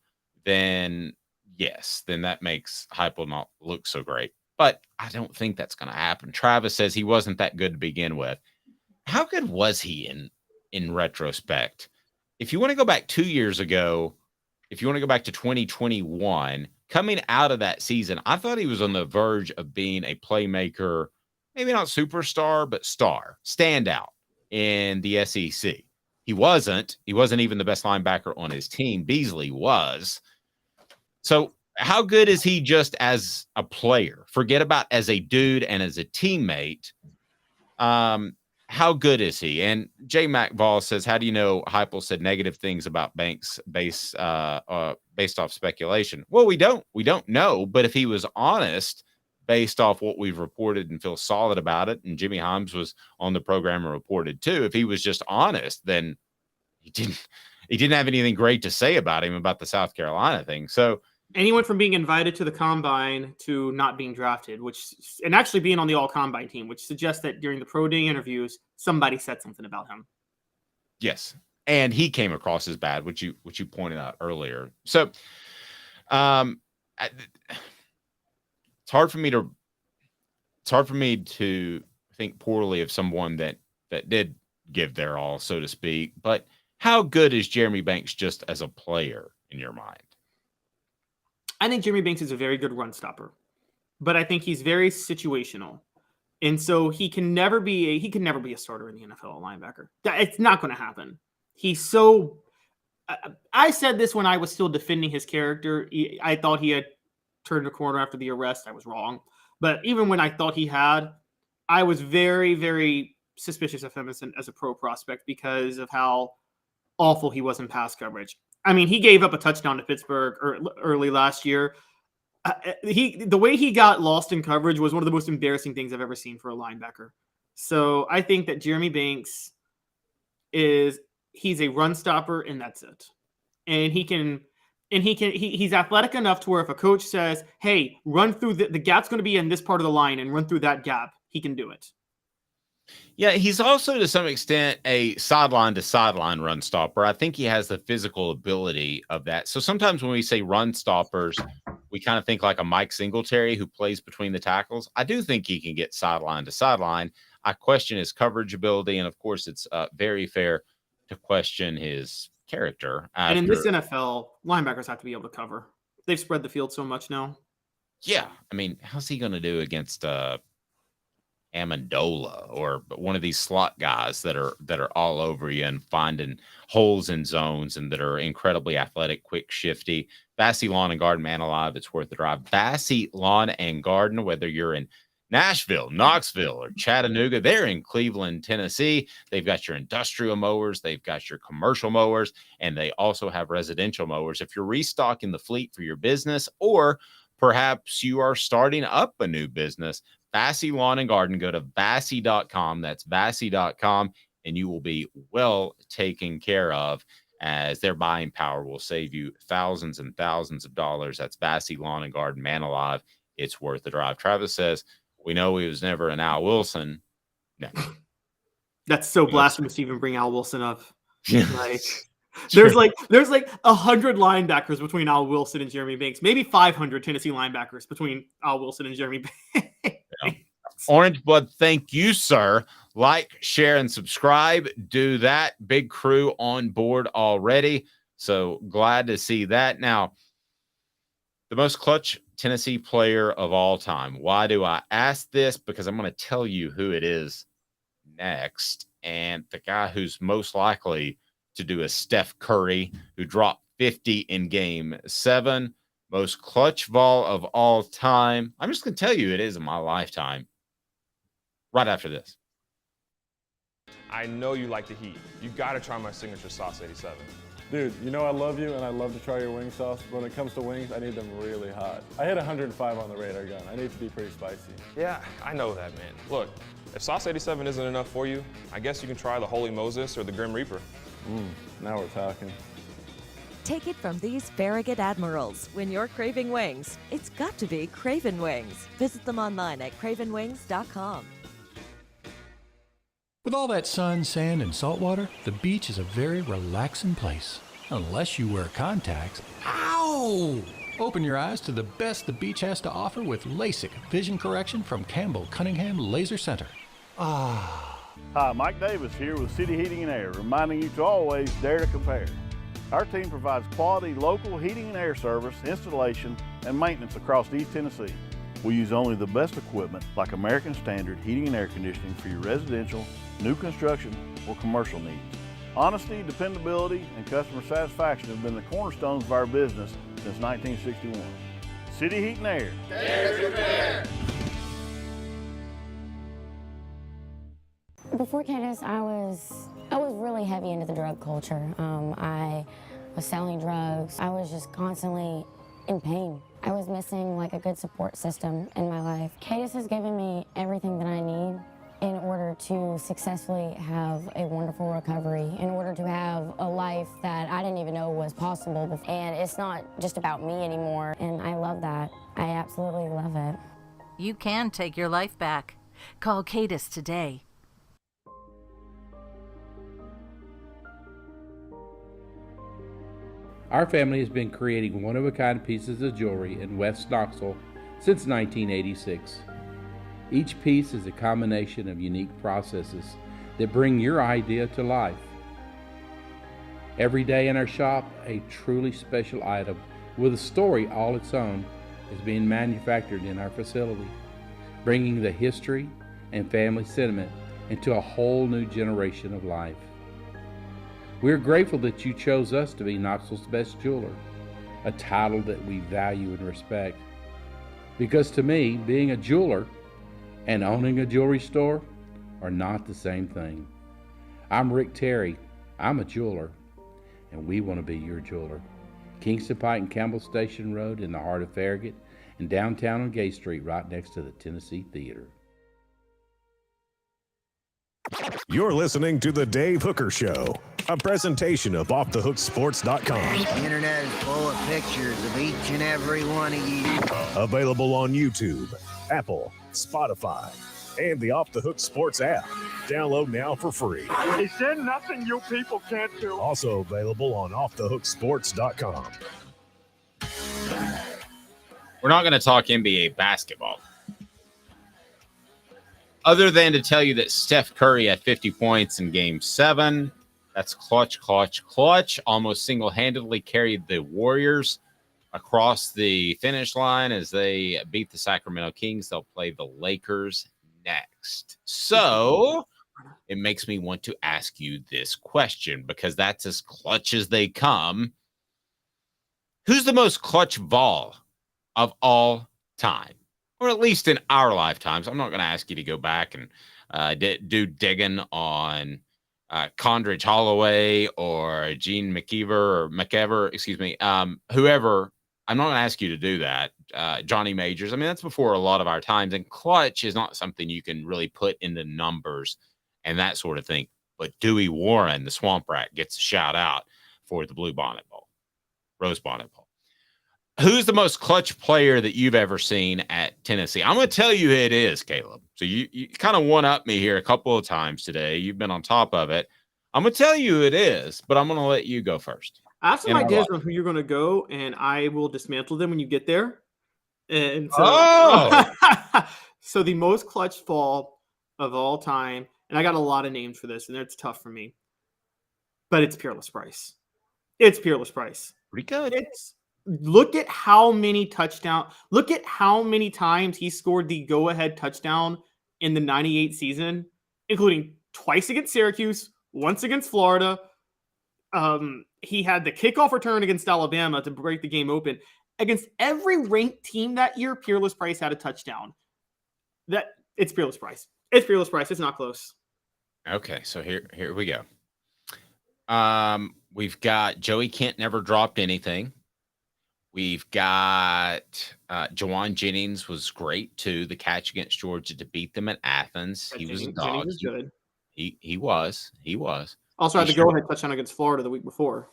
then yes, then that makes Heupel not look so great. But I don't think that's going to happen. Travis says he wasn't that good to begin with. How good was he in retrospect? If you want to go back 2 years ago, if you want to go back to 2021, coming out of that season, I thought he was on the verge of being a playmaker, maybe not superstar, but standout in the SEC. He wasn't even the best linebacker on his team. Beasley was. So how good is he just as a player? Forget about as a dude and as a teammate. How good is he? And J. Mac Vols says, how do you know Heupel said negative things about Banks based off speculation? Well, we don't know, but if he was honest based off what we've reported and feel solid about it, and Jimmy Himes was on the program and reported too, if he was just honest, then he didn't have anything great to say about him about the South Carolina thing. So, and he went from being invited to the combine to not being drafted, and actually being on the all combine team, which suggests that during the pro day interviews, somebody said something about him. Yes. And he came across as bad, which you pointed out earlier. So, it's hard for me to think poorly of someone that did give their all, so to speak. But how good is Jeremy Banks just as a player in your mind? I think Jeremy Banks is a very good run stopper, but I think he's very situational. And so he can never be a starter in the NFL, a linebacker. It's not going to happen. I said this when I was still defending his character. I thought he had turned a corner after the arrest. I was wrong. But even when I thought he had, I was very, very suspicious of him as a pro prospect because of how awful he was in pass coverage. I mean, he gave up a touchdown to Pittsburgh early last year. The way he got lost in coverage was one of the most embarrassing things I've ever seen for a linebacker. So I think that Jeremy Banks he's a run stopper, and that's it. And he's athletic enough to where if a coach says, hey, run through the gap's going to be in this part of the line and run through that gap, he can do it. Yeah, he's also to some extent a sideline to sideline run stopper. I think he has the physical ability of that. So sometimes when we say run stoppers, we kind of think like a Mike Singletary who plays between the tackles. I do think he can get sideline to sideline. I question his coverage ability, and of course, it's very fair to question his character. And in this NFL, linebackers have to be able to cover. They've spread the field so much now. Yeah, I mean, how's he going to do against Amendola or one of these slot guys that are all over you and finding holes in zones and that are incredibly athletic, quick, shifty? Bassey Lawn and Garden, man alive, it's worth the drive. Bassey Lawn and Garden, whether you're in Nashville, Knoxville, or Chattanooga, they're in Cleveland, Tennessee. They've got your industrial mowers, they've got your commercial mowers, and they also have residential mowers. If you're restocking the fleet for your business, or perhaps you are starting up a new business, Bassey Lawn and Garden, go to Bassey.com. That's Bassey.com, and you will be well taken care of, as their buying power will save you thousands and thousands of dollars. That's Bassey Lawn and Garden, man alive. It's worth the drive. Travis says, we know he was never an Al Wilson. No. That's so blasphemous to even bring Al Wilson up. Like, there's like 100 linebackers between Al Wilson and Jeremy Banks. Maybe 500 Tennessee linebackers between Al Wilson and Jeremy Banks. Yeah. Orange Blood, thank you, sir. Like, share, and subscribe. Do that. Big crew on board already. So glad to see that. Now, the most clutch Tennessee player of all time. Why do I ask this? Because I'm going to tell you who it is next. And the guy who's most likely to do a Steph Curry, who dropped 50 in game 7. Most clutch Vol of all time. I'm just going to tell you it is in my lifetime. Right after this. I know you like the heat. You got to try my signature sauce 87. Dude, you know I love you and I love to try your wing sauce. But when it comes to wings, I need them really hot. I hit 105 on the radar gun. I need to be pretty spicy. Yeah, I know that, man. Look, if sauce 87 isn't enough for you, I guess you can try the Holy Moses or the Grim Reaper. Now we're talking. Take it from these Farragut Admirals. When you're craving wings, it's got to be Craven Wings. Visit them online at cravenwings.com. With all that sun, sand, and salt water, the beach is a very relaxing place. Unless you wear contacts. Ow! Open your eyes to the best the beach has to offer with LASIK vision correction from Campbell Cunningham Laser Center. Hi, Mike Davis here with City Heating and Air, reminding you to always dare to compare. Our team provides quality local heating and air service, installation, and maintenance across East Tennessee. We use only the best equipment like American Standard heating and air conditioning for your residential, new construction, or commercial needs. Honesty, dependability, and customer satisfaction have been the cornerstones of our business since 1961. City Heat and Air. Dare to compare. Before Cadis, I was really heavy into the drug culture. I was selling drugs. I was just constantly in pain. I was missing like a good support system in my life. Cadis has given me everything that I need in order to successfully have a wonderful recovery, in order to have a life that I didn't even know was possible. And it's not just about me anymore, and I love that. I absolutely love it. You can take your life back. Call Cadis today. Our family has been creating one-of-a-kind pieces of jewelry in West Knoxville since 1986. Each piece is a combination of unique processes that bring your idea to life. Every day in our shop, a truly special item with a story all its own is being manufactured in our facility, bringing the history and family sentiment into a whole new generation of life. We're grateful that you chose us to be Knoxville's best jeweler, a title that we value and respect. Because to me, being a jeweler and owning a jewelry store are not the same thing. I'm Rick Terry, I'm a jeweler, and we want to be your jeweler. Kingston Pike and Campbell Station Road in the heart of Farragut, and downtown on Gay Street right next to the Tennessee Theater. You're listening to The Dave Hooker Show, a presentation of OffTheHookSports.com. The internet is full of pictures of each and every one of you. Available on YouTube, Apple, Spotify, and the Off the Hook Sports app. Download now for free. Is there nothing you people can't do? Also available on OffTheHookSports.com. We're not going to talk NBA basketball. Other than to tell you that Steph Curry had 50 points in Game 7. That's clutch. Almost single-handedly carried the Warriors across the finish line as they beat the Sacramento Kings. They'll play the Lakers next. So it makes me want to ask you this question because that's as clutch as they come. Who's the most clutch Vol of all time? Or at least in our lifetimes. I'm not going to ask you to go back and do digging on Condridge Holloway or Gene McKeever, whoever. I'm not going to ask you to do that. Johnny Majors. I mean, that's before a lot of our times. And clutch is not something you can really put into numbers and that sort of thing. But Dewey Warren, the Swamp Rat, gets a shout out for the Blue Bonnet Bowl, Rose Bonnet Bowl. Who's the most clutch player that you've ever seen at Tennessee? I'm going to tell you who it is, Caleb. So you kind of one-up me here a couple of times today. You've been on top of it. I'm going to tell you who it is, but I'm going to let you go first. I have some ideas on who you're going to go, and I will dismantle them when you get there. And so, so the most clutch fall of all time, and I got a lot of names for this, and it's tough for me, but it's Peerless Price. It's Peerless Price. Pretty good. Look at how many touchdowns. Look at how many times he scored the go-ahead touchdown in the 98 season, including twice against Syracuse, once against Florida. He had the kickoff return against Alabama to break the game open. Against every ranked team that year, Peerless Price had a touchdown. It's Peerless Price. It's Peerless Price. It's not close. Okay, so here we go. We've got Joey Kent never dropped anything. We've got Jawan Jennings was great too. The catch against Georgia to beat them at Athens. He was a dog. Jennings was good. He was. Also had the go-ahead touchdown against Florida the week before.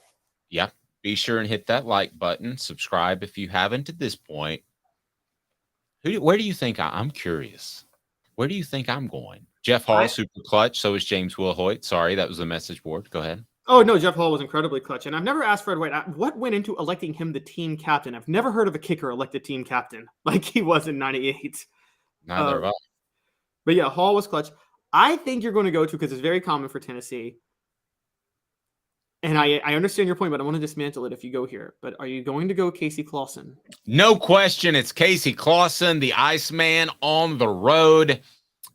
Yeah. Be sure and hit that like button. Subscribe if you haven't at this point. Where do you think I'm curious? Where do you think I'm going? Jeff Hall, super clutch. So is James Wilhoit. Sorry, that was the message board. Go ahead. Oh, no, Jeff Hall was incredibly clutch. And I've never asked Fred White, what went into electing him the team captain? I've never heard of a kicker elected team captain like he was in 98. Neither have I. But yeah, Hall was clutch. I think you're going to go to, because it's very common for Tennessee. And I understand your point, but I want to dismantle it if you go here. But are you going to go Casey Clausen? No question. It's Casey Clausen, the Iceman on the road.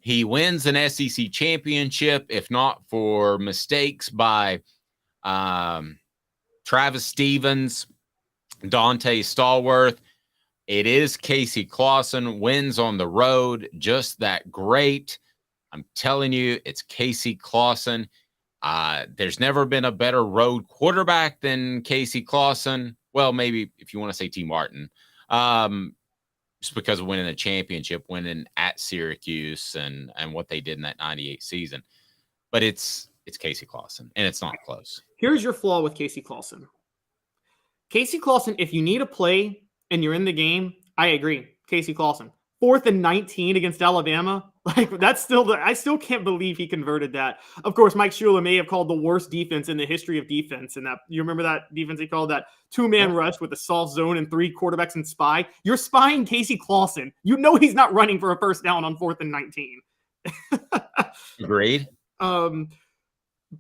He wins an SEC championship, if not for mistakes by Travis Stevens, Dante Stallworth. It is Casey Clausen, wins on the road, just that great. I'm telling you, it's Casey Clausen. There's never been a better road quarterback than Casey Clausen. Well, maybe if you want to say T. Martin, just because of winning the championship, winning at Syracuse and what they did in that 98 season. But it's Casey Clausen, and it's not close. Here's your flaw with Casey Clausen. Casey Clausen, if you need a play and you're in the game, I agree. Casey Clausen. 4th and 19 against Alabama. Like, that's still I still can't believe he converted that. Of course, Mike Shula may have called the worst defense in the history of defense. And that, you remember that defense he called that 2-man rush with a soft zone and 3 quarterbacks and spy? You're spying Casey Clausen. You know he's not running for a first down on 4th and 19. Agreed.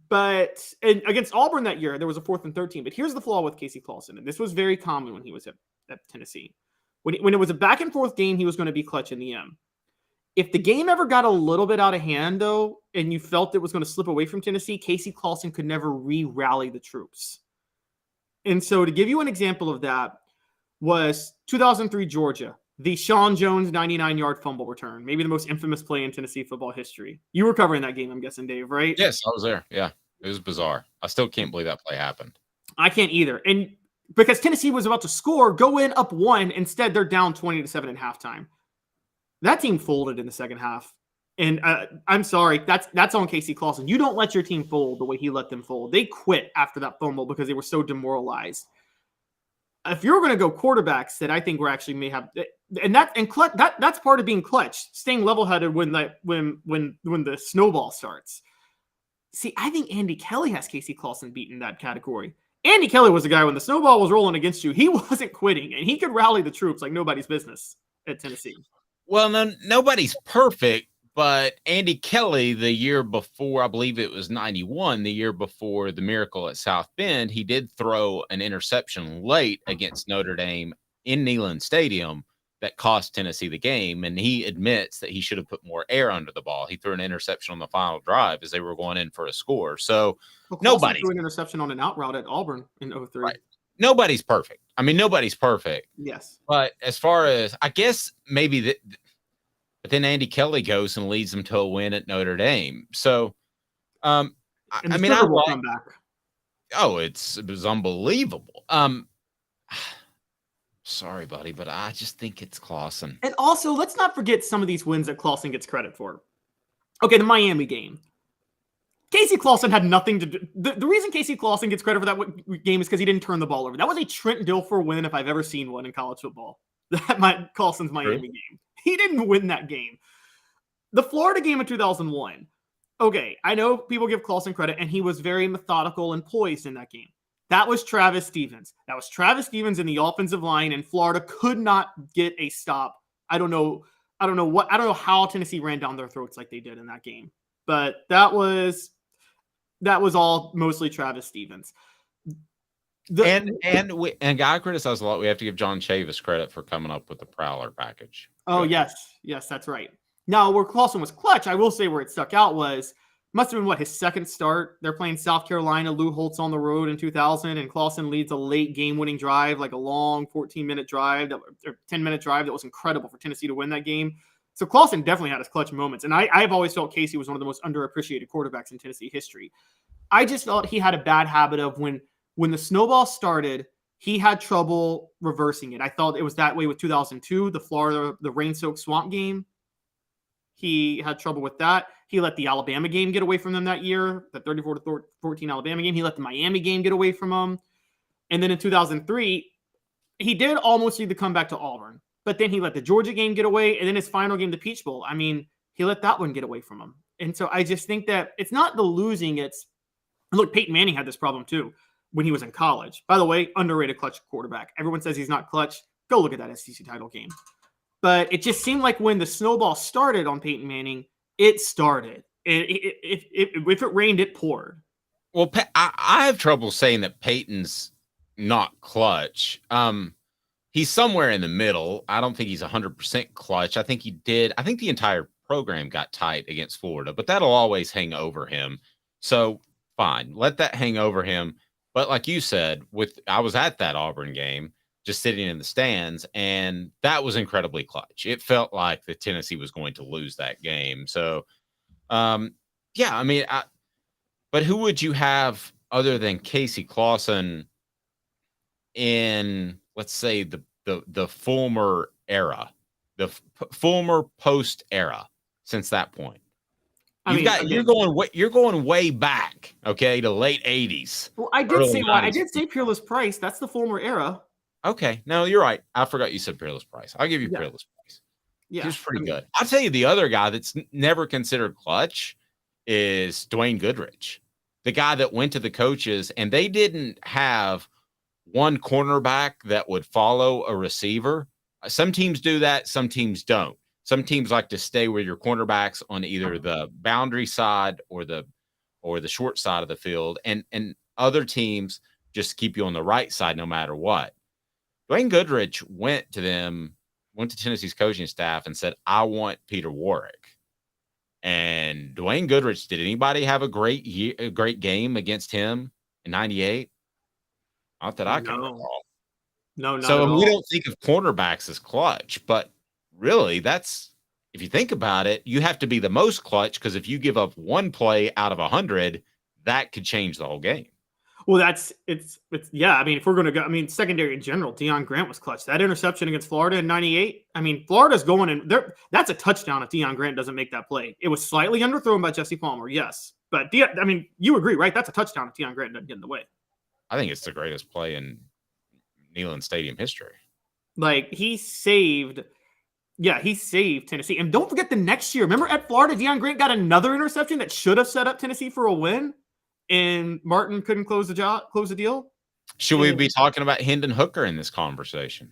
But and against Auburn that year, there was a 4th and 13. But here's the flaw with Casey Clausen, and this was very common when he was at Tennessee. When it was a back and forth game, he was going to be clutch in the end. If the game ever got a little bit out of hand, though, and you felt it was going to slip away from Tennessee, Casey Clausen could never re-rally the troops. And so to give you an example of that was 2003 Georgia, the Sean Jones 99-yard fumble return, maybe the most infamous play in Tennessee football history. You were covering that game, I'm guessing, Dave, right? Yes, I was there. Yeah, it was bizarre. I still can't believe that play happened. I can't either. And because Tennessee was about to score, go in up 1. Instead, they're down 20-7 at halftime. That team folded in the second half. And I'm sorry, that's on Casey Clausen. You don't let your team fold the way he let them fold. They quit after that fumble because they were so demoralized. If you're going to go quarterbacks that I think we're actually may have, that's part of being clutch, staying level-headed when the snowball starts. See, I think Andy Kelly has Casey Clausen beaten that category. Andy Kelly was the guy when the snowball was rolling against you. He wasn't quitting, and he could rally the troops like nobody's business at Tennessee. Well, no, nobody's perfect, but Andy Kelly, the year before, I believe it was 91, the year before the miracle at South Bend, he did throw an interception late against Notre Dame in Neyland Stadium that cost Tennessee the game, and he admits that he should have put more air under the ball. He threw an interception on the final drive as they were going in for a score. So nobody threw an interception on an out route at Auburn in 03. Right. Nobody's perfect. I mean, nobody's perfect. Yes. But as far as, I guess maybe that, but then Andy Kelly goes and leads them to a win at Notre Dame. So, I mean, I like, come back. Oh, it was unbelievable. Sorry, buddy, but I just think it's Clausen. And also, let's not forget some of these wins that Clausen gets credit for. Okay, the Miami game. Casey Clausen had nothing to do. The reason Casey Clausen gets credit for that game is because he didn't turn the ball over. That was a Trent Dilfer win if I've ever seen one in college football. Clausen's Miami game. He didn't win that game. The Florida game in 2001. Okay, I know people give Clausen credit, and he was very methodical and poised in that game. That was Travis Stevens. That was Travis Stevens in the offensive line, and Florida could not get a stop. I don't know how Tennessee ran down their throats like they did in that game. But that was all mostly Travis Stevens. And guy criticized a lot. We have to give John Chavis credit for coming up with the Prowler package. Oh, yes, that's right. Now, where Clausen was clutch, I will say where it stuck out must have been his second start. They're playing South Carolina. Lou Holtz on the road in 2000, and Clausen leads a late game-winning drive, like a long 14-minute drive, or 10-minute drive that was incredible for Tennessee to win that game. So Clausen definitely had his clutch moments, and I've always felt Casey was one of the most underappreciated quarterbacks in Tennessee history. I just felt he had a bad habit of when the snowball started, he had trouble reversing it. I thought it was that way with 2002, the rain-soaked swamp game. He had trouble with that. He let the Alabama game get away from them that year, the 34-14 Alabama game. He let the Miami game get away from him. And then in 2003, he did almost need to come back to Auburn. But then he let the Georgia game get away. And then his final game, the Peach Bowl, I mean, he let that one get away from him. And so I just think that it's not the losing. Look, Peyton Manning had this problem too when he was in college. By the way, underrated clutch quarterback. Everyone says he's not clutch. Go look at that SEC title game. But it just seemed like when the snowball started on Peyton Manning, it started. If it rained, it poured. Well, I have trouble saying that Peyton's not clutch. He's somewhere in the middle. I don't think he's 100% clutch. I think the entire program got tight against Florida, but that'll always hang over him. So fine, let that hang over him. But like you said, I was at that Auburn game, just sitting in the stands, and that was incredibly clutch. It felt like the Tennessee was going to lose that game. So, yeah, I mean, but who would you have other than Casey Clausen in, let's say, the former era, the former post era since that point? You're going way back, okay, to late 80s. Well, I did say Peerless Price. That's the former era. Okay, no, you're right. I forgot you said Peerless Price. I'll give you Peerless Price. Yeah, he was pretty good. I'll tell you the other guy that's never considered clutch is Dwayne Goodrich, the guy that went to the coaches, and they didn't have one cornerback that would follow a receiver. Some teams do that. Some teams don't. Some teams like to stay with your cornerbacks on either the boundary side or the short side of the field, and other teams just keep you on the right side no matter what. Dwayne Goodrich went to Tennessee's coaching staff and said, I want Peter Warrick. And Dwayne Goodrich, did anybody have a great game against him in 98? Not that I can recall. No, not so at all. We don't think of cornerbacks as clutch, but really if you think about it, you have to be the most clutch, because if you give up one play out of 100, that could change the whole game. Well, yeah. I mean, if we're going to go, secondary in general, Deion Grant was clutch. That interception against Florida in 98, Florida's going in there. That's a touchdown if Deion Grant doesn't make that play. It was slightly underthrown by Jesse Palmer, yes. But, you agree, right? That's a touchdown if Deion Grant doesn't get in the way. I think it's the greatest play in Neyland Stadium history. Like, he saved Tennessee. And don't forget the next year. Remember at Florida, Deion Grant got another interception that should have set up Tennessee for a win, and Martin couldn't close the deal. Should we be talking about Hendon Hooker in this conversation?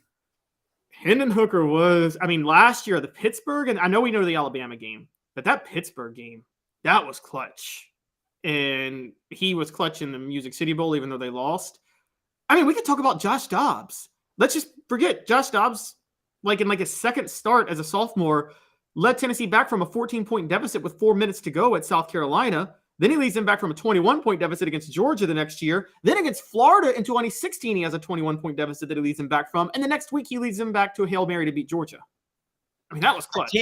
Hendon Hooker was, I mean, last year, the Pittsburgh, and I know we know the Alabama game, but that Pittsburgh game, that was clutch. And he was clutch in the Music City Bowl, even though they lost. I mean, we could talk about Josh Dobbs. Let's just forget Josh Dobbs, in his second start as a sophomore, led Tennessee back from a 14-point deficit with 4 minutes to go at South Carolina. Then he leads them back from a 21-point deficit against Georgia the next year. Then against Florida in 2016, he has a 21-point deficit that he leads them back from. And the next week, he leads them back to a Hail Mary to beat Georgia. I mean, that was clutch.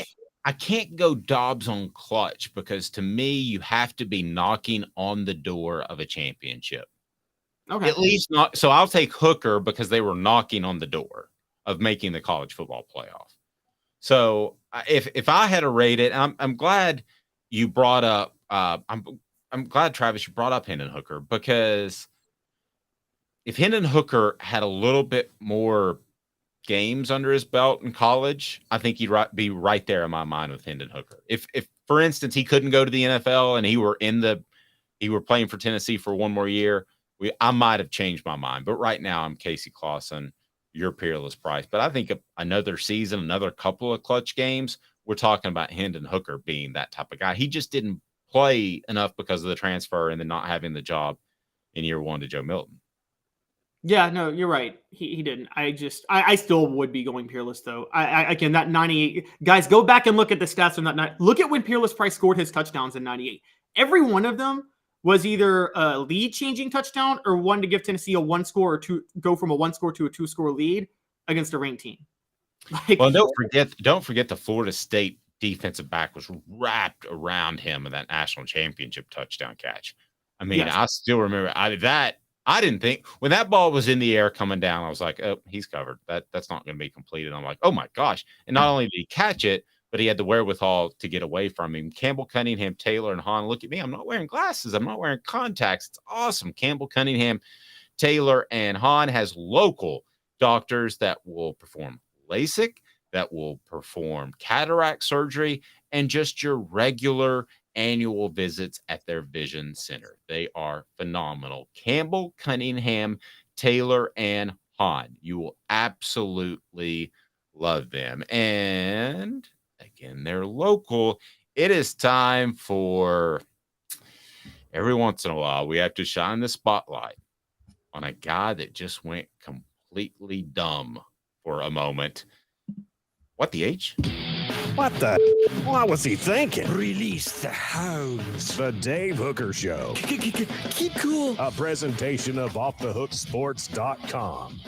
I can't go Dobbs on clutch because to me, you have to be knocking on the door of a championship. Okay. At least not. So I'll take Hooker because they were knocking on the door of making the college football playoff. So if I had to rate it, I'm glad you brought up. I'm glad, Travis, you brought up Hendon Hooker because if Hendon Hooker had a little bit more games under his belt in college, I think he'd be right there in my mind with Hendon Hooker. If for instance, he couldn't go to the NFL and he were playing for Tennessee for one more year, I might have changed my mind. But right now, I'm Casey Clausen, your peerless price. But I think another season, another couple of clutch games, we're talking about Hendon Hooker being that type of guy. He just didn't play enough because of the transfer and then not having the job in year one to Joe Milton. Yeah, no, you're right. He didn't. I still would be going Peerless though. Again, that 98 guys, go back and look at the stats from that night. Look at when Peerless Price scored his touchdowns in 98. Every one of them was either a lead changing touchdown or one to give Tennessee a one score or two, go from a one score to a 2-score lead against a ranked team. Well, don't forget the Florida State defensive back was wrapped around him in that national championship touchdown catch. I mean, yes. I still remember I didn't think when that ball was in the air coming down, I was like, oh, he's covered. That's not going to be completed. I'm like, oh my gosh. And not only did he catch it, but he had the wherewithal to get away from him. Campbell Cunningham, Taylor, and Hahn. Look at me. I'm not wearing glasses. I'm not wearing contacts. It's awesome. Campbell Cunningham, Taylor, and Hahn has local doctors that will perform LASIK, that will perform cataract surgery, and just your regular annual visits at their vision center. They are phenomenal. Campbell, Cunningham, Taylor, and Hahn. You will absolutely love them. And again, they're local. It is time for every once in a while, we have to shine the spotlight on a guy that just went completely dumb for a moment. What the H? What the? What was he thinking? Release the hounds. The Dave Hooker Show. Keep cool. A presentation of offthehooksports.com.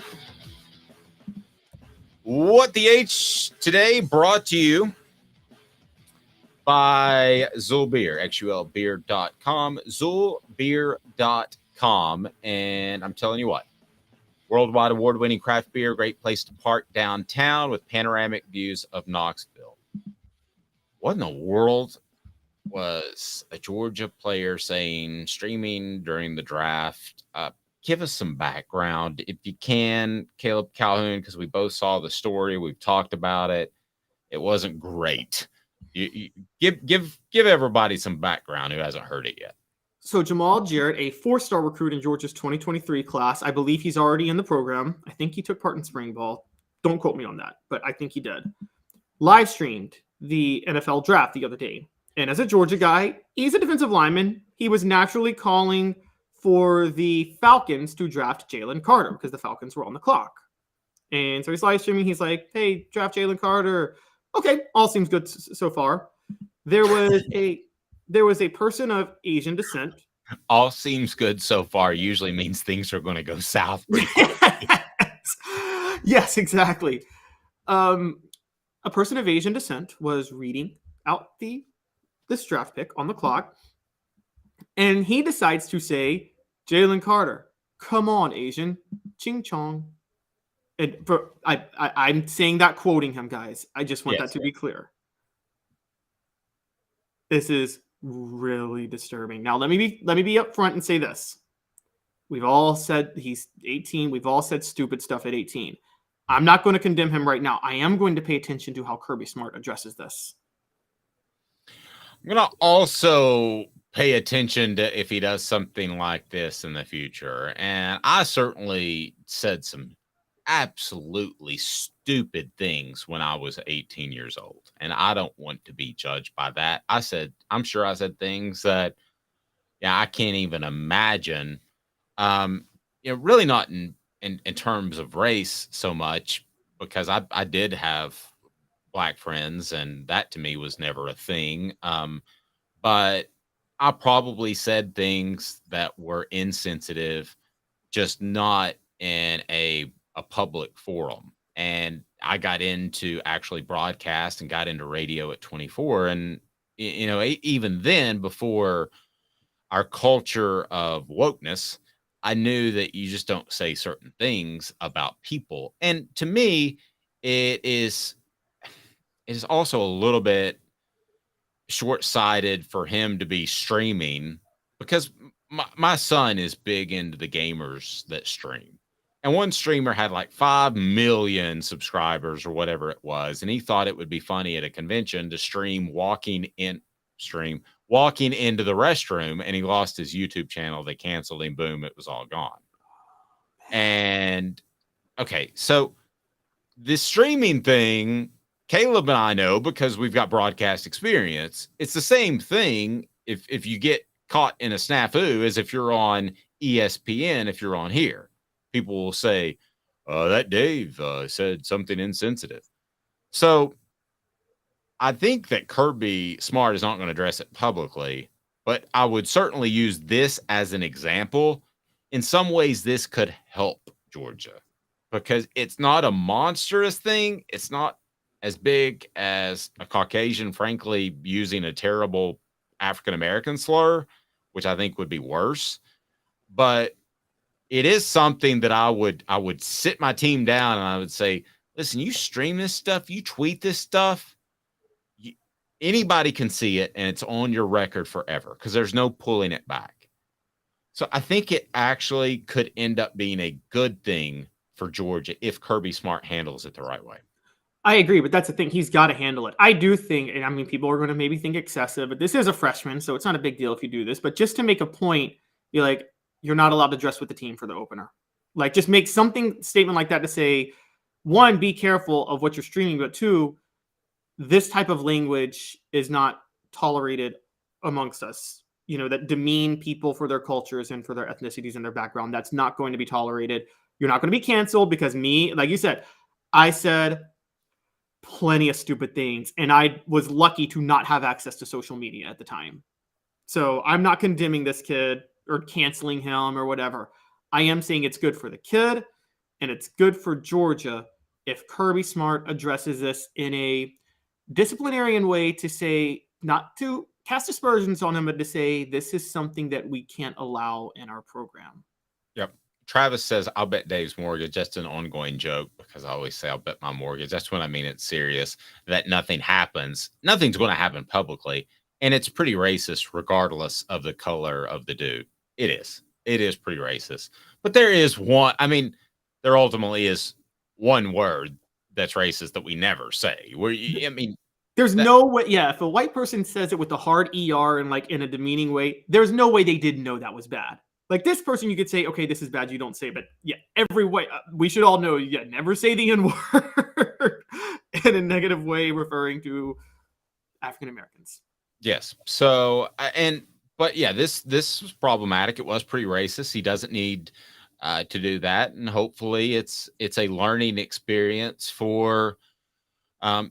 What the H today brought to you by Zulbeer, xulbeer.com, zulbeer.com. And I'm telling you what, worldwide award-winning craft beer, great place to park downtown with panoramic views of Knoxville. What in the world was a Georgia player saying, streaming during the draft? Give us some background if you can, Caleb Calhoun, because we both saw the story. We've talked about it. It wasn't great. You give everybody some background who hasn't heard it yet. So Jamal Jarrett, a 4-star recruit in Georgia's 2023 class. I believe he's already in the program. I think he took part in spring ball. Don't quote me on that, but I think he did. Live streamed the NFL draft the other day. And as a Georgia guy, he's a defensive lineman. He was naturally calling for the Falcons to draft Jalen Carter because the Falcons were on the clock. And so he's live streaming. He's like, hey, draft Jalen Carter. Okay, all seems good so far. There was a person of Asian descent. All seems good so far usually means things are going to go south. Yes, exactly. A person of Asian descent was reading out this draft pick on the clock, and he decides to say, Jalen Carter, come on, Asian, ching chong. And I'm saying that quoting him, guys. I just want that to be clear. This is really disturbing. Now, let me be upfront and say this. We've all said he's 18. We've all said stupid stuff at 18. I'm not going to condemn him right now. I am going to pay attention to how Kirby Smart addresses this. I'm going to also pay attention to if he does something like this in the future. And I certainly said some absolutely stupid things when I was 18 years old. And I don't want to be judged by that. I'm sure I said things that, yeah, I can't even imagine. Really not in terms of race so much, because I did have black friends, and that to me was never a thing. But I probably said things that were insensitive, just not in a public forum. And I got into actually broadcast and got into radio at 24. And, even then, before our culture of wokeness, I knew that you just don't say certain things about people. And to me, it is also a little bit short-sighted for him to be streaming, because my son is big into the gamers that stream. And one streamer had like 5 million subscribers or whatever it was. And he thought it would be funny at a convention to stream walking into the restroom, and he lost his YouTube channel. They canceled him. Boom, it was all gone. And okay, so this streaming thing, Caleb and I know, because we've got broadcast experience. It's the same thing if you get caught in a snafu as if you're on ESPN. If you're on here, people will say, that Dave said something insensitive. So I think that Kirby Smart is not going to address it publicly, but I would certainly use this as an example. In some ways, this could help Georgia, because it's not a monstrous thing. It's not as big as a Caucasian, frankly, using a terrible African-American slur, which I think would be worse. But it is something that I would sit my team down and I would say, listen, you stream this stuff, you tweet this stuff, anybody can see it, and it's on your record forever, because there's no pulling it back. So I think it actually could end up being a good thing for Georgia if Kirby Smart handles it the right way. I agree, but that's the thing. He's got to handle it. I do think, and I mean, people are going to maybe think excessive, but this is a freshman, so it's not a big deal if you do this. But just to make a point, you're not allowed to dress with the team for the opener. Like, just make statement like that to say, one, be careful of what you're streaming, but two, this type of language is not tolerated amongst us, that demean people for their cultures and for their ethnicities and their background. That's not going to be tolerated. You're not going to be canceled because like you said, I said plenty of stupid things, and I was lucky to not have access to social media at the time. So I'm not condemning this kid or canceling him or whatever. I am saying it's good for the kid and it's good for Georgia if Kirby Smart addresses this in a disciplinarian way, to say, not to cast aspersions on him, but to say this is something that we can't allow in our program. Yep. Travis says, I'll bet Dave's mortgage. That's an ongoing joke, because I always say I'll bet my mortgage. That's when I mean it's serious, that nothing happens. Nothing's going to happen publicly. And it's pretty racist regardless of the color of the dude. It is. It is pretty racist. But there ultimately is one word that's racist that we never say. There's no way. Yeah, if a white person says it with a hard ER and like in a demeaning way, there's no way they didn't know that was bad. Like, this person, you could say, okay, this is bad, you don't say, but yeah, every way, we should all know, never say the N-word in a negative way referring to African Americans. Yes. So, but yeah, this was problematic. It was pretty racist. He doesn't need to do that, and hopefully it's a learning experience for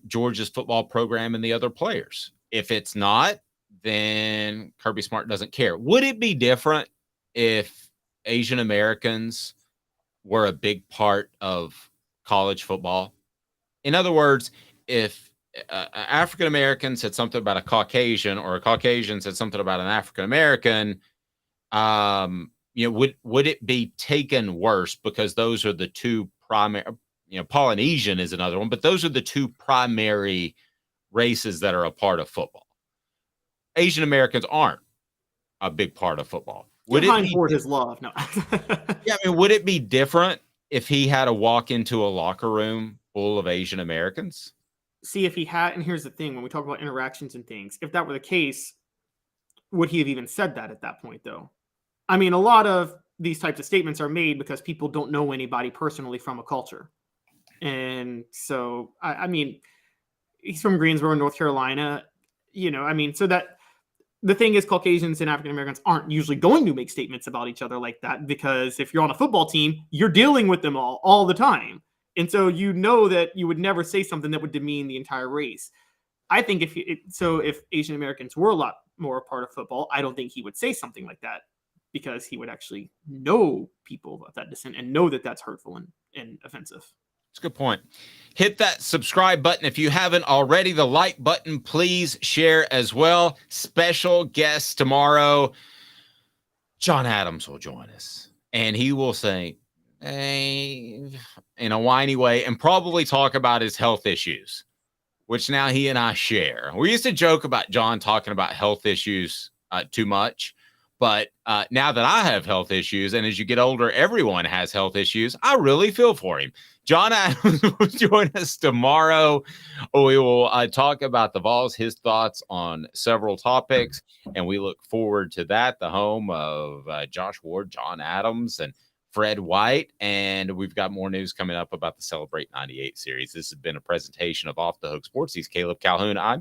Georgia's football program and the other players. If it's not, then Kirby Smart doesn't care. Would it be different if Asian Americans were a big part of college football? In other words, if African American said something about a Caucasian, or a Caucasian said something about an African American, would it be taken worse, because those are the two primary? Polynesian is another one, but those are the two primary races that are a part of football. Asian Americans aren't a big part of football. Would it be his love? No. Yeah, would it be different if he had to walk into a locker room full of Asian Americans? See, if he had, and here's the thing, when we talk about interactions and things, if that were the case, would he have even said that at that point, though? I mean, a lot of these types of statements are made because people don't know anybody personally from a culture. And so, I mean, he's from Greensboro, North Carolina. I mean, so that the thing is, Caucasians and African Americans aren't usually going to make statements about each other like that, because if you're on a football team, you're dealing with them all the time. And so that you would never say something that would demean the entire race. I think if Asian Americans were a lot more a part of football, I don't think he would say something like that, because he would actually know people of that descent and know that that's hurtful and offensive. It's a good point. Hit that subscribe button if you haven't already. The like button, please share as well. Special guest tomorrow. John Adams will join us, and he will say, hey, in a whiny way, and probably talk about his health issues, which now he and I share. We used to joke about John talking about health issues too much. But now that I have health issues, and as you get older, everyone has health issues, I really feel for him. John Adams will join us tomorrow. We will talk about the Vols, his thoughts on several topics, and we look forward to that. The home of Josh Ward, John Adams, and Fred White. And we've got more news coming up about the Celebrate 98 series. This has been a presentation of Off the Hook Sports. He's Caleb Calhoun. I'm